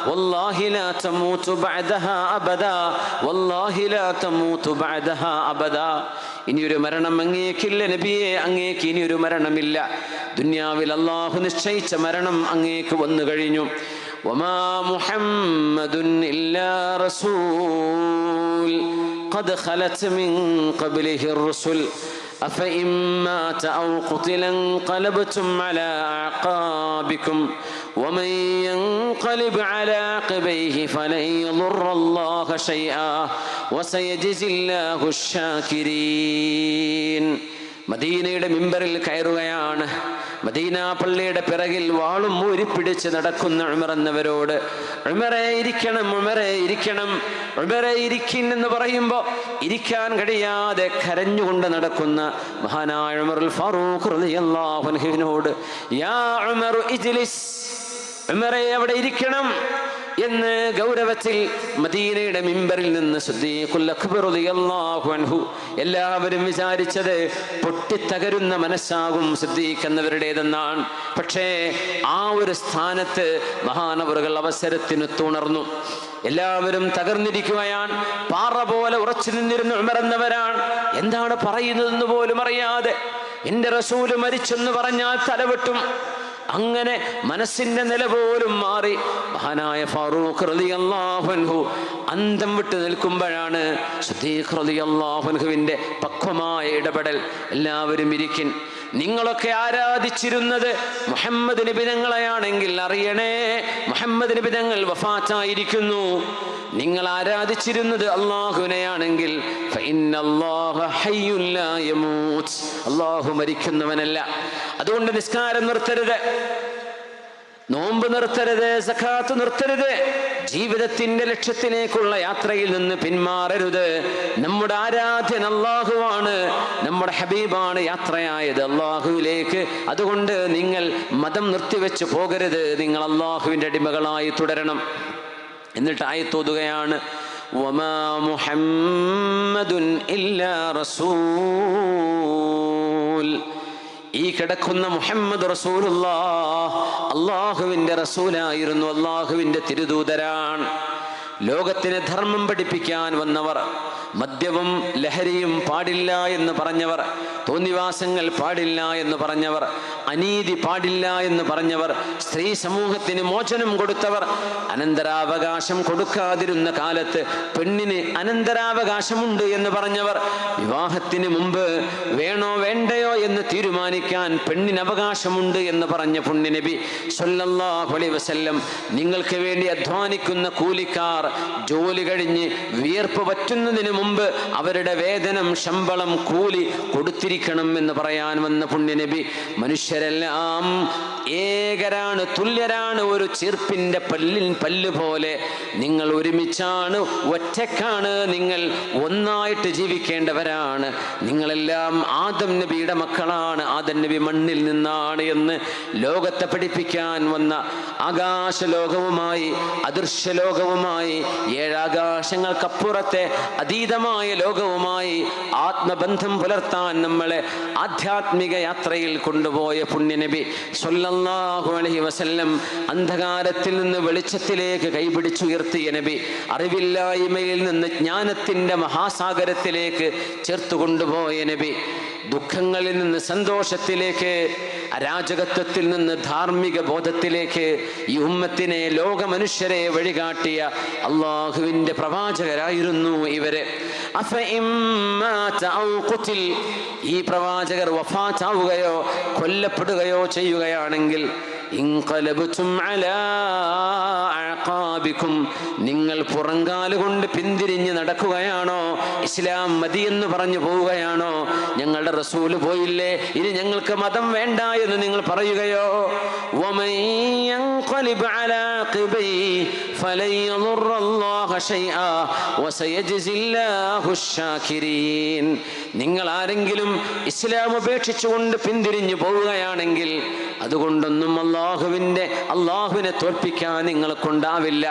والله لا تموت بعدها أبدا والله لا تموت بعدها أبدا. ഇനിയൊരു മരണം അങ്ങേക്കില്ല നബിയെ, അങ്ങേക്ക് ഇനിയൊരു മരണമില്ല. ദുനിയാവിൽ അല്ലാഹു നിശ്ചയിച്ച മരണം അങ്ങേക്ക് വന്നു കഴിഞ്ഞു. വമാ മുഹമ്മദുൻ ഇല്ലാ റസൂൽ ഖദ് ഖലത് മിൻ ഖബ്ലിഹി الرسل أفإن مات أو قتل انقلبتم على أعقابكم ومن ينقلب على عقبيه فلن يضر الله شيئا وسيجزي الله الشاكرين. മദീനയുടെ മിമ്പറിൽ കയറുകയാണ്. മദീന പള്ളിയുടെ പിറകിൽ വാളും ഊരിപ്പിടിച്ച് നടക്കുന്ന ഉമർ എന്നവരോട്, ഉമറേ ഇരിക്കണം, ഉമറേ ഇരിക്കണം, ഉമറേ ഇരിക്കിൻ എന്ന് പറയുമ്പോൾ ഇരിക്കാൻ കഴിയാതെ കരഞ്ഞുകൊണ്ട് നടക്കുന്ന മഹാനായ ഉമറുൽ ഫാറൂഖ് റളിയല്ലാഹു അൻഹുവിനോട് യാ ഉമറു ഇജ്ലിസ്, ഉമറേ അവിടെ ഇരിക്കണം എന്ന് ഗൗരവത്തിൽ മദീനയുടെ മിമ്പറിൽ നിന്ന് സിദ്ദീഖുൽ അക്ബർ റളിയല്ലാഹു അൻഹു. എല്ലാവരും വിചാരിച്ചത് പൊട്ടിത്തകരുന്ന മനസ്സാകും സിദ്ദീഖ് എന്നവരുടേതെന്നാണ്. പക്ഷേ ആ ഒരു സ്ഥാനത്ത് മഹാനവറുകൾ അവസരത്തിന് തുണർന്നു. എല്ലാവരും തകർന്നിരിക്കുകയാണ്. പാറ പോലെ ഉറച്ചു നിന്നിരുന്ന ഉമർ എന്നവരാണ്. എന്താണ് പറയുന്നതെന്ന് പോലും അറിയാതെ എൻ്റെ റസൂല് മരിച്ചെന്ന് പറഞ്ഞാൽ തലവെട്ടും. അങ്ങനെ മനസ്സിന്റെ നില പോലും മാറി മഹാനായ ഫാറൂഖ് റളിയല്ലാഹു അൻഹു അന്തം വിട്ട് നിൽക്കുമ്പോഴാണ് സിദ്ദീഖ് റളിയല്ലാഹു അൻഹുവിന്റെ പക്വമായ ഇടപെടൽ. എല്ലാവരും ഇരിക്കിൻ, നിങ്ങളൊക്കെ ആരാധിച്ചിരുന്നത് മുഹമ്മദ് നബി തങ്ങളെയാണെങ്കിൽ അറിയണേ, മുഹമ്മദ് നബി തങ്ങൾ വഫാത്തായിരിക്കുന്നു. നിങ്ങൾ ആരാധിച്ചിരുന്നത് അല്ലാഹുവിനെയാണെങ്കിൽ അല്ലാഹു മരിക്കുന്നവനല്ല. അതുകൊണ്ട് നിസ്കാരം നിർത്തരുത്, നോമ്പ് നിർത്തരുത്, സക്കാത്ത് നിർത്തരുത്, ജീവിതത്തിന്റെ ലക്ഷ്യത്തിലേക്കുള്ള യാത്രയിൽ നിന്ന് പിന്മാറരുത്. നമ്മുടെ ആരാധ്യൻ അല്ലാഹുവാണ്, നമ്മുടെ ഹബീബാണ് യാത്രയായത് അല്ലാഹുവിലേക്ക്. അതുകൊണ്ട് നിങ്ങൾ മതം നിർത്തിവെച്ച് പോകരുത്, നിങ്ങൾ അല്ലാഹുവിന്റെ അടിമകളായി തുടരണം. എന്നിട്ട് ആയത്തോതുകയാണ് വമാ മുഹമ്മദുൻ ഇല്ലാ റസൂൽ. ഈ കിടക്കുന്ന മുഹമ്മദ് റസൂലുള്ളാഹ് അല്ലാഹുവിന്റെ റസൂലായിരുന്നു, അല്ലാഹുവിന്റെ തിരുദൂതരാണ്. ലോകത്തിന് ധർമ്മം പഠിപ്പിക്കാൻ വന്നവർ, മദ്യവും ലഹരിയും പാടില്ല എന്ന് പറഞ്ഞവർ, തോന്നിവാസങ്ങൾ പാടില്ല എന്ന് പറഞ്ഞവർ, അനീതി പാടില്ല എന്ന് പറഞ്ഞവർ, സ്ത്രീ സമൂഹത്തിന് മോചനം കൊടുത്തവർ, അനന്തരാവകാശം കൊടുക്കാതിരുന്ന കാലത്ത് പെണ്ണിന് അനന്തരാവകാശമുണ്ട് എന്ന് പറഞ്ഞവർ, വിവാഹത്തിന് മുമ്പ് വേണോ വേണ്ടയോ എന്ന് തീരുമാനിക്കാൻ പെണ്ണിന് അവകാശമുണ്ട് എന്ന് പറഞ്ഞ പുണ്യനബി സ്വല്ലല്ലാഹു അലൈഹി വസല്ലം, നിങ്ങൾക്ക് വേണ്ടി അധ്വാനിക്കുന്ന കൂലിക്കാർ ജോലി കഴിഞ്ഞ് വിയർപ്പ് വറ്റുന്നതിന് മുമ്പ് അവരുടെ വേതനം, ശമ്പളം, കൂലി കൊടുത്തിരിക്കണം എന്ന് പറയാൻ വന്ന പുണ്യനബി, മനുഷ്യരെല്ലാം ഏകരാണ്, തുല്യരാണ്, ഒരു ചീർപ്പിന്റെ പല്ല് പോലെ നിങ്ങൾ ഒരുമിച്ചാണ്, ഒറ്റക്കാണ്, നിങ്ങൾ ഒന്നായിട്ട് ജീവിക്കേണ്ടവരാണ്, നിങ്ങളെല്ലാം ആദം നബിയുടെ മക്കളാണ്, ആദം നബി മണ്ണിൽ നിന്നാണ് എന്ന് ലോകത്തെ പഠിപ്പിക്കാൻ വന്ന ആകാശ ലോകവുമായി അദൃശ്യ ലോകവുമായി ഏഴാകാശങ്ങൾക്കപ്പുറത്തെ അതീതമായ ലോകവുമായി ആത്മബന്ധം പുലർത്താൻ നമ്മളെ ആധ്യാത്മിക യാത്രയിൽ കൊണ്ടുപോയ പുണ്യനബി സ്വല്ലല്ലാഹു അലൈഹി വസല്ലം, അന്ധകാരത്തിൽ നിന്ന് വെളിച്ചത്തിലേക്ക് കൈപിടിച്ചുയർത്തിയ നബി, അറിവില്ലായ്മയിൽ നിന്ന് ജ്ഞാനത്തിന്റെ മഹാസാഗരത്തിലേക്ക് ചേർത്തു കൊണ്ടുപോയ നബി, ദുഃഖങ്ങളിൽ നിന്ന് സന്തോഷത്തിലേക്ക്, അരാജകത്വത്തിൽ നിന്ന് ധാർമ്മിക ബോധത്തിലേക്ക് ഈ ഉമ്മത്തിനെ, ലോക മനുഷ്യരെ വഴികാട്ടിയ അള്ളാഹുവിന്റെ പ്രവാചകരായിരുന്നു ഇവര്. ഈ പ്രവാചകർ വഫാത്താവുകയോ കൊല്ലപ്പെടുകയോ ചെയ്യുകയാണെങ്കിൽ നിങ്ങൾ പുറങ്കാലുകൊണ്ട് പിന്തിരിഞ്ഞ് നടക്കുകയാണോ, ഇസ്ലാം മതി എന്ന് പറഞ്ഞു പോവുകയാണോ, ഞങ്ങളുടെ റസൂല് പോയില്ലേ, ഇനി ഞങ്ങൾക്ക് മതം വേണ്ട എന്ന് നിങ്ങൾ പറയുകയോ, നിങ്ങൾ ആരെങ്കിലും ഇസ്ലാം ഉപേക്ഷിച്ചുകൊണ്ട് പിന്തിരിഞ്ഞു പോവുകയാണെങ്കിൽ അതുകൊണ്ടൊന്നും അള്ളാഹുവിനെ തോൽപ്പിക്കാൻ നിങ്ങൾക്കുണ്ടാവില്ല.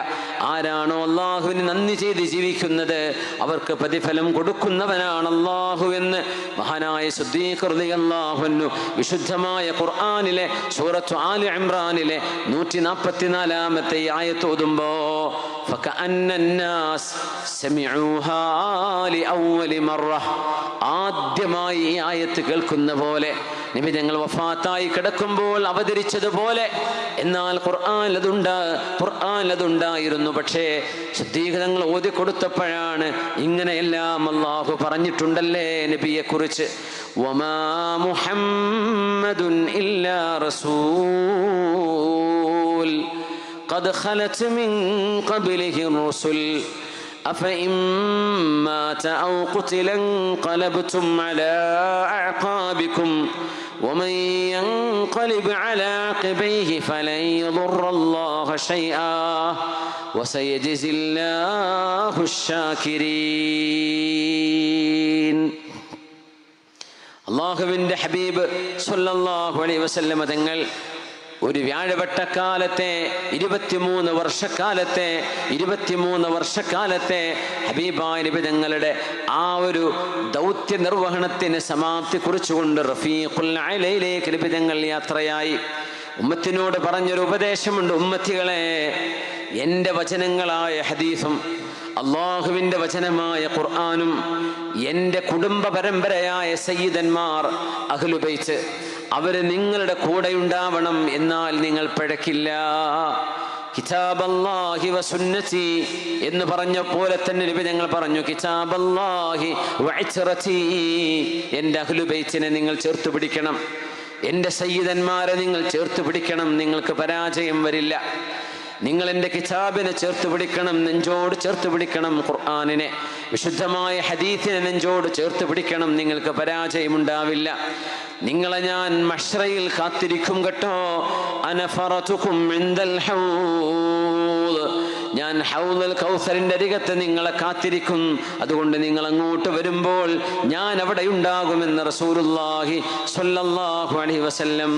ആരാണോ അള്ളാഹുവിന് നന്ദി ചെയ്ത് ജീവിക്കുന്നത് അവർക്ക് പ്രതിഫലം കൊടുക്കുന്നവനാണ് അള്ളാഹു എന്ന് മഹാനായ സിദ്ദീഖ് റളിയല്ലാഹു അൻഹു വിശുദ്ധമായ ഖുർആനിലെ സൂറത്ത് ആലി ഇംറാനിലെ 144-ാമത്തെ ആയത്ത് ഓതുമ്പോ ആദ്യമായി ഈ ആയത്ത് കേൾക്കുന്ന പോലെ നബി തങ്ങൾ വഫാത്തായി കിടക്കുമ്പോൾ അവതരിച്ചതുപോലെ. എന്നാൽ ഖുർആൻ അതുണ്ടായിരുന്നു. പക്ഷേ സിദ്ദീഖ് തങ്ങൾ ഓതി കൊടുത്തപ്പോഴാണ് ഇങ്ങനെയെല്ലാം അല്ലാഹു പറഞ്ഞിട്ടുണ്ടല്ലേ നബിയെ കുറിച്ച്. വമാ മുഹമ്മദുൻ ഇല്ലാ റസൂൽ ഖദ് ഖലത് മിൻ ഖബ്ലിഹി റസുൽ أفإن مات أو قتل انقلبتم على أعقابكم ومن ينقلب على عقبيه فلن يضر الله شيئا وسيجزي الله الشاكرين. അല്ലാഹുവിൻ്റെ ഹബീബ് സ്വല്ലല്ലാഹു അലൈഹി വസല്ലം തങ്ങൾ ഒരു വ്യാഴവട്ടക്കാലത്തെ 23 വർഷക്കാലത്തെ ഹബീബായ നബി തങ്ങളുടെ ആ ഒരു ദൗത്യ നിർവഹണത്തിന് സമാപ്തി കുറിച്ചുകൊണ്ട് റഫീഖുൽ അലയിലേക്ക് നബി തങ്ങൾ യാത്രയായി. ഉമ്മത്തിനോട് പറഞ്ഞൊരു ഉപദേശമുണ്ട്: ഉമ്മത്തികളെ, എൻ്റെ വചനങ്ങളായ ഹദീസും അള്ളാഹുവിൻ്റെ വചനമായ ഖുർആനും എൻ്റെ കുടുംബ പരമ്പരയായ സയ്യിദന്മാർ അഹ്ലുബൈത്ത് അവര് നിങ്ങളുടെ കൂടെയുണ്ടാവണം, എന്നാൽ നിങ്ങൾ പിഴക്കില്ല. കിതാബല്ലാഹി വസുന്നതി എന്ന് പറഞ്ഞ പോലെ തന്നെ നബി ഞങ്ങൾ പറഞ്ഞു, കിതാബല്ലാഹി വഇത്റതി, എൻ്റെ അഹ്ലുബൈത്തിനെ നിങ്ങൾ ചേർത്ത് പിടിക്കണം, എൻ്റെ സയ്യിദന്മാരെ നിങ്ങൾ ചേർത്ത് പിടിക്കണം, നിങ്ങൾക്ക് പരാജയം വരില്ല. നിങ്ങൾ എൻ്റെ കിതാബിനെ ചേർത്ത് പിടിക്കണം, നെഞ്ചോട് ചേർത്ത് പിടിക്കണം. ഖുർആനിനെ, വിശുദ്ധമായ ഹദീസിനെ നെഞ്ചോട് ചേർത്ത് പിടിക്കണം, നിങ്ങൾക്ക് പരാജയമുണ്ടാവില്ല. നിങ്ങളെ ഞാൻ മശ്റയിൽ കാത്തിരിക്കും കേട്ടോ. അനഫറതുകും ഇൻദൽ ഹൗദ്, ഞാൻ ഹൗദുൽ കൗസറിന്റെ അരികത്ത് നിങ്ങളെ കാത്തിരിക്കും. അതുകൊണ്ട് നിങ്ങൾ അങ്ങോട്ട് വരുമ്പോൾ ഞാൻ അവിടെ ഉണ്ടാകുമെന്ന് റസൂലുള്ളാഹി സ്വല്ലല്ലാഹു അലൈഹി വസല്ലം.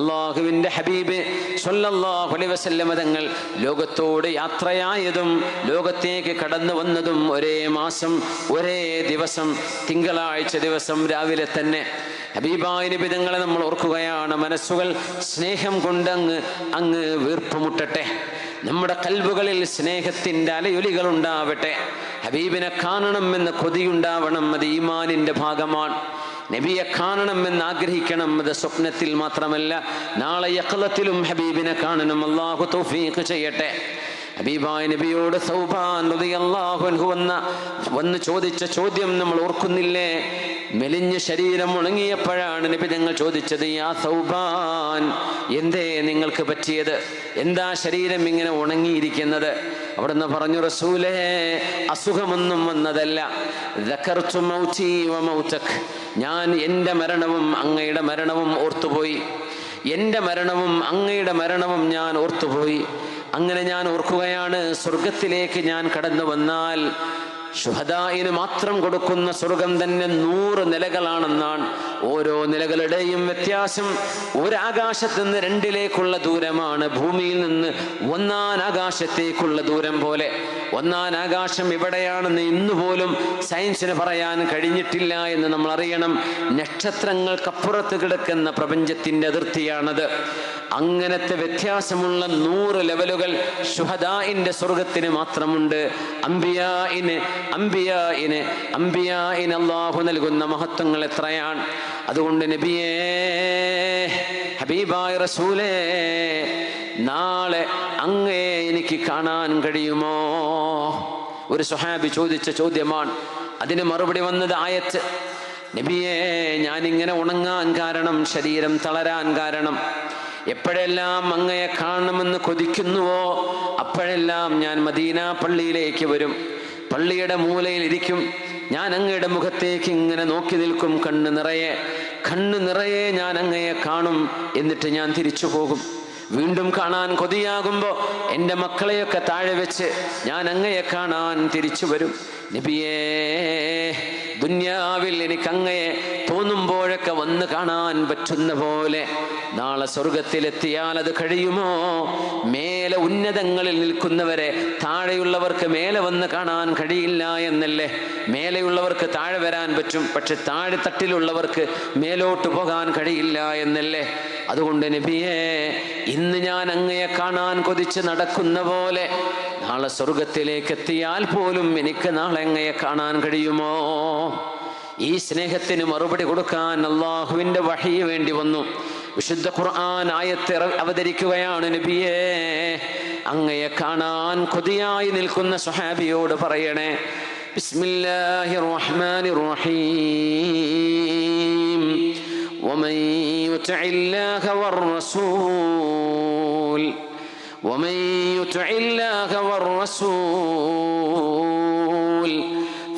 അള്ളാഹുവിൻ്റെ ഹബീബ് സ്വല്ലല്ലാഹു അലൈഹി വസല്ലം തങ്ങൾ ലോകത്തോട് യാത്രയായതും ലോകത്തേക്ക് കടന്നു വന്നതും ഒരേ മാസം ഒരേ ദിവസം, തിങ്കളാഴ്ച ദിവസം രാവിലെ തന്നെ. ഹബീബായ നബി തങ്ങളെ നമ്മൾ ഓർക്കുകയാണ്. മനസ്സുകൾ സ്നേഹം കൊണ്ട് അങ്ങ് വീർപ്പുമുട്ടട്ടെ. നമ്മുടെ കൽബുകളിൽ സ്നേഹത്തിൻ്റെ അലയൊലികൾ ഉണ്ടാവട്ടെ. ഹബീബിനെ കാണണമെന്ന് കൊതിയുണ്ടാവണം. അത് ഈമാനിൻ്റെ ഭാഗമാണ്. നബിയെ കാണണമെന്ന് ആഗ്രഹിക്കണം. അത് സ്വപ്നത്തിൽ മാത്രമല്ല, നാളെ യഖ്ലത്തിലും ഹബീബിനെ കാണണം. അല്ലാഹു തൗഫീഖ് ചെയ്യട്ടെ. ഹബീബായ നബിയോട് സൗബാൻ റളിയല്ലാഹു അൻഹു വന്ന് ചോദിച്ച ചോദ്യം നമ്മൾ ഓർക്കുന്നില്ലേ? മെലിഞ്ഞ ശരീരം ഉണങ്ങിയപ്പോഴാണ് നബി ഞങ്ങൾ ചോദിച്ചത്, യാ സൗബാൻ, എന്തേ നിങ്ങൾക്ക് പറ്റിയത്? എന്താ ശരീരം ഇങ്ങനെ ഉണങ്ങിയിരിക്കുന്നത്? അവിടുന്ന് പറഞ്ഞു, റസൂലേ, അസുഖമൊന്നും വന്നതല്ല. ദക്കർതു മൗതി വ മൗതക്, ഞാൻ എൻ്റെ മരണവും അങ്ങയുടെ മരണവും ഓർത്തുപോയി. എൻ്റെ മരണവും അങ്ങയുടെ മരണവും ഞാൻ ഓർത്തുപോയി. അങ്ങനെ ഞാൻ ഓർക്കുകയാണ്, സ്വർഗത്തിലേക്ക് ഞാൻ കടന്നു വന്നാൽ ശുഹദായിന് മാത്രം കൊടുക്കുന്ന സ്വർഗം തന്നെ 100 നിലകളാണെന്നാണ്. ഓരോ നിലകളുടെയും വ്യത്യാസം ഒരാകാശത്ത് നിന്ന് 2ലേക്കുള്ള ദൂരമാണ്. ഭൂമിയിൽ നിന്ന് 1-ാം ആകാശത്തേക്കുള്ള ദൂരം പോലെ. 1-ാം ആകാശം എവിടെയാണെന്ന് ഇന്നുപോലും സയൻസിന് പറയാൻ കഴിഞ്ഞിട്ടില്ല എന്ന് നമ്മൾ അറിയണം. നക്ഷത്രങ്ങൾക്കപ്പുറത്ത് കിടക്കുന്ന പ്രപഞ്ചത്തിൻ്റെ അതിർത്തിയാണത്. അങ്ങനത്തെ വ്യത്യാസമുള്ള 100 ലെവലുകൾ ശുഹദാഇന്റെ സ്വർഗത്തിന് മാത്രമുണ്ട്. അംബിയാഇന് അല്ലാഹു നൽകുന്ന മഹത്വങ്ങൾ എത്രയാണ്! അതുകൊണ്ട് നബിയേ, ഹബീബായ റസൂലേ, നാളെ അങ്ങയെ എനിക്ക് കാണാൻ കഴിയുമോ? ഒരു സ്വഹാബി ചോദിച്ച ചോദ്യമാണ്. അതിന് മറുപടി വന്നത് ആയത്ത്. നബിയേ, ഞാനിങ്ങനെ ഉണങ്ങാൻ കാരണം, ശരീരം തളരാൻ കാരണം, എപ്പോഴെല്ലാം അങ്ങയെ കാണണമെന്ന് കൊതിക്കുന്നുവോ അപ്പോഴെല്ലാം ഞാൻ മദീന പള്ളിയിലേക്ക് വരും. പള്ളിയുടെ മൂലയിൽ ഇരിക്കും. ഞാൻ അങ്ങയുടെ മുഖത്തേക്ക് ഇങ്ങനെ നോക്കി നിൽക്കും. കണ്ണ് നിറയെ ഞാൻ അങ്ങയെ കാണും. എന്നിട്ട് ഞാൻ തിരിച്ചു പോകും. വീണ്ടും കാണാൻ കൊതിയാകുമ്പോൾ എൻ്റെ മക്കളെയൊക്കെ താഴെ വെച്ച് ഞാൻ അങ്ങയെ കാണാൻ തിരിച്ചു വരും. നബിയേ, ദുന്യാവിൽ എനിക്ക് അങ്ങയെ തോന്നുമ്പോഴൊക്കെ വന്ന് കാണാൻ പറ്റുന്ന പോലെ നാളെ സ്വർഗത്തിലെത്തിയാൽ അത് കഴിയുമോ? മേലെ ഉന്നതങ്ങളിൽ നിൽക്കുന്നവരെ താഴെയുള്ളവർക്ക് മേലെ വന്ന് കാണാൻ കഴിയില്ല എന്നല്ലേ? മേലെയുള്ളവർക്ക് താഴെ വരാൻ പറ്റും, പക്ഷെ താഴെ തട്ടിലുള്ളവർക്ക് മേലോട്ട് പോകാൻ കഴിയില്ല എന്നല്ലേ? അതുകൊണ്ട് നബിയേ, ഇന്ന് ഞാൻ അങ്ങയെ കാണാൻ കൊതിച്ച് നടക്കുന്ന പോലെ നാളെ സ്വർഗത്തിലേക്ക് എത്തിയാൽ പോലും എനിക്ക് നാളെ അങ്ങയെ കാണാൻ കഴിയുമോ? ഈ സ്നേഹത്തിന് മറുപടി കൊടുക്കാൻ അള്ളാഹുവിൻ്റെ വഹി വേണ്ടി വന്നു. വിശുദ്ധ ഖുർആൻ ആയത്ത് അവതരിക്കുകയാണ്. നബിയേ, അങ്ങയെ കാണാൻ കൊതിയായി നിൽക്കുന്ന സ്വഹാബിയോട് പറയണേ, ബിസ്മില്ലാഹിർ റഹ്മാനിർ റഹീം, വമൻ യുതിഇല്ലാഹ വർ-റസൂൽ ومن يطع الله والرسول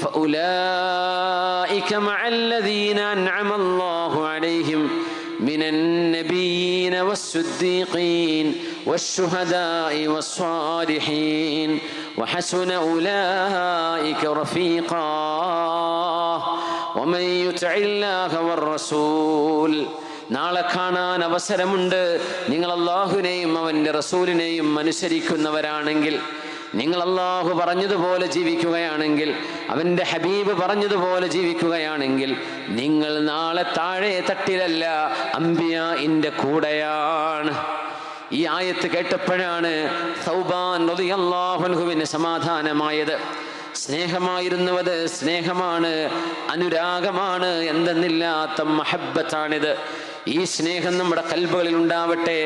فأولئك مع الذين أنعم الله عليهم من النبيين والصديقين والشهداء والصالحين وحسن أولئك رفيقا ومن يطع الله والرسول. നാളെ കാണാൻ അവസരമുണ്ട്. നിങ്ങൾ അല്ലാഹുവിനെയും അവൻ്റെ റസൂലിനെയും അനുസരിക്കുന്നവരാണെങ്കിൽ, നിങ്ങൾ അല്ലാഹു പറഞ്ഞതുപോലെ ജീവിക്കുകയാണെങ്കിൽ, അവൻ്റെ ഹബീബ് പറഞ്ഞതുപോലെ ജീവിക്കുകയാണെങ്കിൽ, നിങ്ങൾ നാളെ താഴെ തട്ടിലല്ല, അംബിയാഇന്റെ കൂടെയാണ്. ഈ ആയത്ത് കേട്ടപ്പോഴാണ് സൗബാൻ റളിയല്ലാഹു അൻഹുവിന് സമാധാനമായത്. സ്നേഹമായിരുന്നുവത് സ്നേഹമാണ്, അനുരാഗമാണ്, എന്തെന്നില്ലാത്ത മഹബ്ബത്താണിത്. ഈ സ്നേഹം നമ്മുടെ കൽബുകളിൽ ഉണ്ടാവട്ടെ.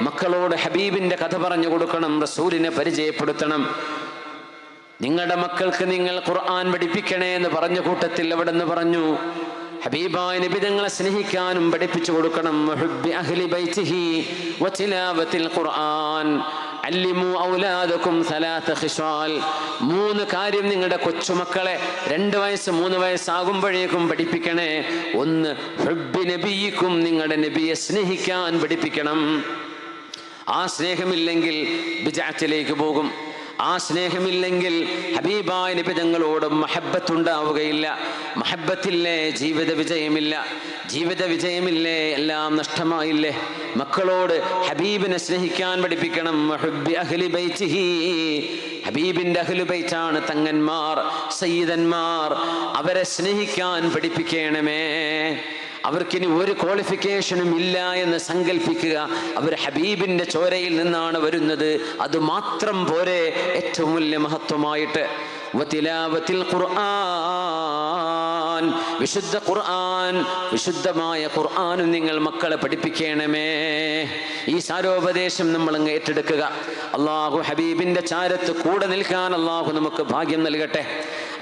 മക്കളോട് ഹബീബിന്റെ കഥ പറഞ്ഞു കൊടുക്കണം, റസൂലിനെ പരിചയപ്പെടുത്തണം. നിങ്ങളുടെ മക്കൾക്ക് നിങ്ങൾ ഖുർആൻ പഠിപ്പിക്കണേ എന്ന് പറഞ്ഞ കൂട്ടത്തിൽ അവിടെ നിന്ന് പറഞ്ഞു, ഹബീബായ നബി തങ്ങളെ സ്നേഹിക്കാനും പഠിപ്പിച്ചു കൊടുക്കണം. ഹുബ്ബി അഹ്ലി ബൈതിഹി വതിലാവത്തിൽ ഖുർആൻ അല്ലിമു ഔലാദകും സലാത്ത ഖിസാൽ. 3 കാര്യം നിങ്ങളുടെ കൊച്ചുമക്കളെ 2 വയസ്സ് 3 വയസ്സാകുമ്പോഴേക്കും പഠിപ്പിക്കണേ. 1, ഹുബ്ബി നബിയിക്കും, നിങ്ങളുടെ നബിയെ സ്നേഹിക്കാൻ പഠിപ്പിക്കണം. ആ സ്നേഹമില്ലെങ്കിൽ ബിദ്അത്തിലേക്ക് പോകും. ആ സ്നേഹമില്ലെങ്കിൽ ഹബീബായ നബി തങ്ങളോട് മഹബ്ബത്തുണ്ടാവുകയില്ല. മഹബ്ബത്തില്ലേ ജീവിത വിജയമില്ല. ജീവിത വിജയമില്ലേ എല്ലാം നഷ്ടമായില്ലേ. മക്കളോട് ഹബീബിനെ സ്നേഹിക്കാൻ പഠിപ്പിക്കണം. ഹുബ്ബി അഹ്ലി ബൈതിഹി, ഹബീബിന്റെ അഹ്ലു ബൈത്താണ് തങ്ങന്മാർ, സയ്യിദന്മാർ. അവരെ സ്നേഹിക്കാൻ പഠിപ്പിക്കണമേ. അവർക്കിനി ഒരു ക്വാളിഫിക്കേഷനും ഇല്ല എന്ന് സങ്കല്പിക്കുക. അവർ ഹബീബിന്റെ ചോരയിൽ നിന്നാണ് വരുന്നത്. അത് മാത്രം പോരെ ഏറ്റവും വലിയ മഹത്വമായിട്ട്. വതിലാവത്തിൽ ഖുർആൻ, വിശുദ്ധ ഖുർആൻ, വിശുദ്ധമായ ഖുർആനും നിങ്ങൾ മക്കളെ പഠിപ്പിക്കണമേ. ഈ സാരോപദേശം നമ്മൾ അങ്ങ് ഏറ്റെടുക്കുക. അള്ളാഹു ഹബീബിന്റെ ചാരത്ത് കൂടെ നിൽക്കാൻ അള്ളാഹു നമുക്ക് ഭാഗ്യം നൽകട്ടെ.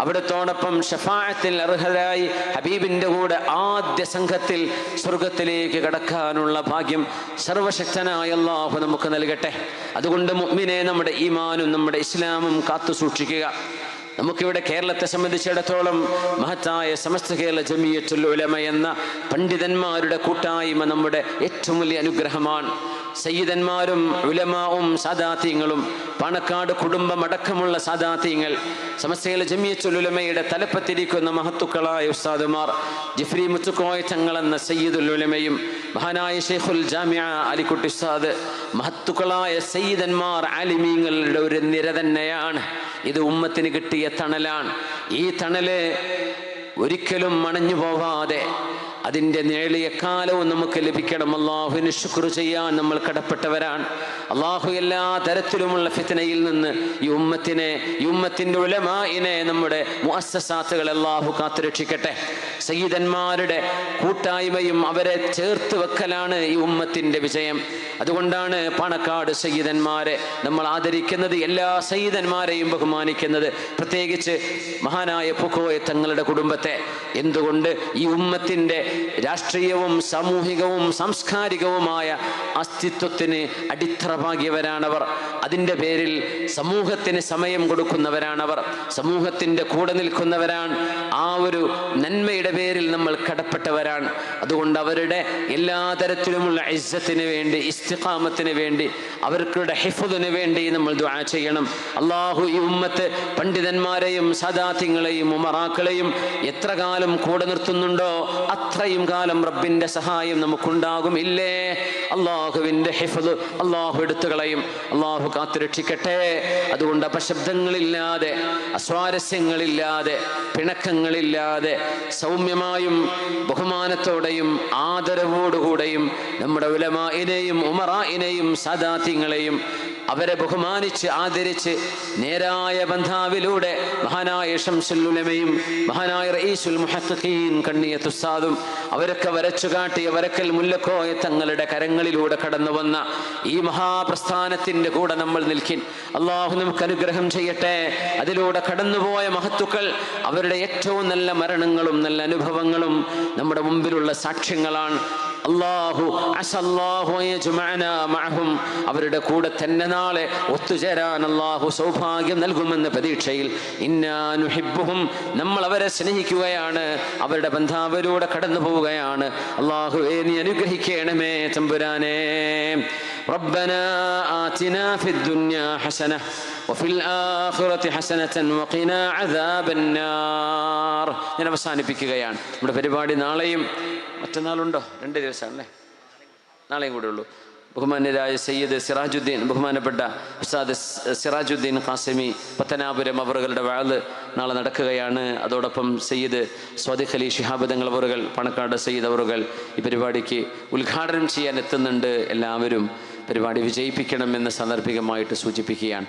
അവിടത്തോടൊപ്പം ഷഫാഅത്തിൽ അർഹരായി ഹബീബിന്റെ കൂടെ ആദ്യ സംഘത്തിൽ സ്വർഗത്തിലേക്ക് കടക്കാനുള്ള ഭാഗ്യം സർവശക്തനായ അല്ലാഹു നമുക്ക് നൽകട്ടെ. അതുകൊണ്ട് മുഅ്മിനെ, നമ്മുടെ ഈമാനും നമ്മുടെ ഇസ്ലാമും കാത്തു സൂക്ഷിക്കുക. നമുക്കിവിടെ കേരളത്തെ സംബന്ധിച്ചിടത്തോളം മഹത്തായ സമസ്ത കേരള ജമിയത്തുൽ ഉലമ എന്ന പണ്ഡിതന്മാരുടെ കൂട്ടായ്മ നമ്മുടെ ഏറ്റവും വലിയ അനുഗ്രഹമാണ്. സയ്യിദന്മാരും ഉലമാവും സാദാത്യങ്ങളും പാണക്കാട് കുടുംബമടക്കമുള്ള സാദാത്യങ്ങൾ, സമസ്ത കേരള ജമിയത്തുൽ ഉലമയുടെ തലപ്പത്തിരിക്കുന്ന മഹത്തുക്കളായ ഉസ്താദുമാർ, ജിഫ്രി മുത്തുക്കോയ തങ്ങളെന്ന സയ്യിദുൽ ഉലമയും മഹാനായ ഷെയ്ഖുൽ ജാമിഅ അലിക്കുട്ടി ഉസ്താദ്, മഹത്തുക്കളായ സയ്യിദന്മാർ, ആലിമീങ്ങളുടെ ഒരു നിര തന്നെയാണ്. ഇത് ഉമ്മത്തിന് കിട്ടിയ തണലാണ്. ഈ തണല് ഒരിക്കലും മണഞ്ഞു പോവാതെ അതിൻ്റെ നേളിയ കാലവും നമുക്ക് ലഭിക്കണം. അള്ളാഹുവിന് ശുക്ർ ചെയ്യാൻ നമ്മൾ കടപ്പെട്ടവരാണ്. അള്ളാഹു എല്ലാ തരത്തിലുമുള്ള ഫിത്നയിൽ നിന്ന് ഈ ഉമ്മത്തിനെ, ഈ ഉമ്മത്തിൻ്റെ ഉലമാഇനെ, നമ്മുടെ മുഅസ്സസാത്തുകളെ അള്ളാഹു കാത്തുരക്ഷിക്കട്ടെ. സയ്യിദന്മാരുടെ കൂട്ടായ്മയും അവരെ ചേർത്ത് വെക്കലാണ് ഈ ഉമ്മത്തിൻ്റെ വിജയം. അതുകൊണ്ടാണ് പാണക്കാട് സയ്യിദന്മാരെ നമ്മൾ ആദരിക്കുന്നത്, എല്ലാ സയ്യിദന്മാരെയും ബഹുമാനിക്കുന്നത്, പ്രത്യേകിച്ച് മഹാനായ പൂക്കോയ തങ്ങളുടെ കുടുംബത്തെ. എന്തുകൊണ്ട്? ഈ ഉമ്മത്തിൻ്റെ രാഷ്ട്രീയവും സാമൂഹികവും സാംസ്കാരികവുമായ അസ്തിത്വത്തിന് അടിത്തറ പാകിയവരാണവർ. അതിൻ്റെ പേരിൽ സമൂഹത്തിന് സമയം കൊടുക്കുന്നവരാണവർ, സമൂഹത്തിൻ്റെ കൂടെ നിൽക്കുന്നവരാണ്. ആ ഒരു നന്മയുടെ പേരിൽ നമ്മൾ കടപ്പെട്ടവരാണ്. അതുകൊണ്ട് അവരുടെ എല്ലാ തരത്തിലുമുള്ള ഇസ്സത്തിന് വേണ്ടി, ഇസ്തിഖാമത്തിന് വേണ്ടി, അവർക്കുടെ ഹിഫ്ദിന് വേണ്ടി നമ്മൾ ദുആ ചെയ്യണം. അള്ളാഹു ഈ ഉമ്മത്ത് പണ്ഡിതന്മാരെയും സാദാത്യങ്ങളെയും ഉമറാക്കളെയും എത്ര കാലം കൂടെ നിർത്തുന്നുണ്ടോ അത്രയും കാലം റബ്ബിന്റെ സഹായം നമുക്കുണ്ടാകും. ഇല്ലേ? അള്ളാഹുവിന്റെ ഹിഫ്ദ് അള്ളാഹു എടുത്തു കളയും. അള്ളാഹു കാത്തുരക്ഷിക്കട്ടെ. അതുകൊണ്ട് അപശബ്ദങ്ങളില്ലാതെ, അസ്വാരസ്യങ്ങളില്ലാതെ, പിണക്കങ്ങളില്ലാതെ സൗമ്യമായും ബഹുമാനത്തോടെയും ആദരവോടുകൂടെയും നമ്മുടെ ഉലമാഇനെയും ഉമറാഇനെയും സാദാത്യങ്ങളെയും അവരെ ബഹുമാനിച്ച് ആദരിച്ച് നേരായ ബന്ധാവിലൂടെ മഹാനായ ശംസുൽ ഉലമയും മഹാനായ റഈസുൽ മുഹഖഖീൻ കണ്ണിയത്ത് ഉസ്താദും അവരൊക്കെ വരച്ചു കാട്ടിയ വരക്കൽ മുല്ലക്കോയ തങ്ങളുടെ കരങ്ങളിലൂടെ കടന്നു വന്ന ഈ മഹാപ്രസ്ഥാനത്തിന്റെ കൂടെ നമ്മൾ നിൽക്കിൻ. അള്ളാഹു നമുക്ക് അനുഗ്രഹം ചെയ്യട്ടെ. അതിലൂടെ കടന്നുപോയ മഹത്തുക്കൾ അവരുടെ ഏറ്റവും നല്ല മരണങ്ങളും നല്ല അനുഭവങ്ങളും നമ്മുടെ മുമ്പിലുള്ള സാക്ഷ്യങ്ങളാണ്. അവരുടെ കൂടെ തന്നെ നാളെ ഒത്തുചേരാൻ അള്ളാഹു സൗഭാഗ്യം നൽകുമെന്ന പ്രതീക്ഷയിൽ ഇന്നാ നുഹിബ്ബുഹും, നമ്മൾ അവരെ സ്നേഹിക്കുകയാണ്, അവരുടെ ബന്ധാവിലൂടെ കടന്നു പോവുകയാണ്. അള്ളാഹുവേ നീ അനുഗ്രഹിക്കണമേ തമ്പുരാനേ. ربنا آتنا في الدنيا حسنة وفي الآخرة حسنة وقنا عذاب النار. ഞാൻ അവസാനിപ്പിക്കുകയാണ്. നമ്മുടെ പരിപാടി നാളെയും മറ്റന്നാളുണ്ടോ? 2 ദിവസമാണല്ലേ, നാളെയും കൂടെ ഉള്ളൂ. ബഹുമാന്യരായ സയ്യിദ് സിറാജുദ്ദീൻ, ബഹുമാനപ്പെട്ട ഉസ്താദ് സിറാജുദ്ദീൻ ഖാസിമി പത്തനാപുരം അവറുകളുടെ വഅദ് നാളെ നടക്കുകയാണ്. അതോടൊപ്പം സയ്യിദ് സ്വാദിഖ് അലി ശിഹാബ് തങ്ങൾ അവറുകൾ, പണക്കാട് സയ്യിദ് അവറുകൾ ഈ പരിപാടിക്ക് ഉദ്ഘാടനം ചെയ്യാൻ എത്തുന്നുണ്ട്. എല്ലാവരും പരിപാടി വിജയിപ്പിക്കണമെന്ന് സാന്ദർഭികമായിട്ട് സൂചിപ്പിക്കുകയാണ്.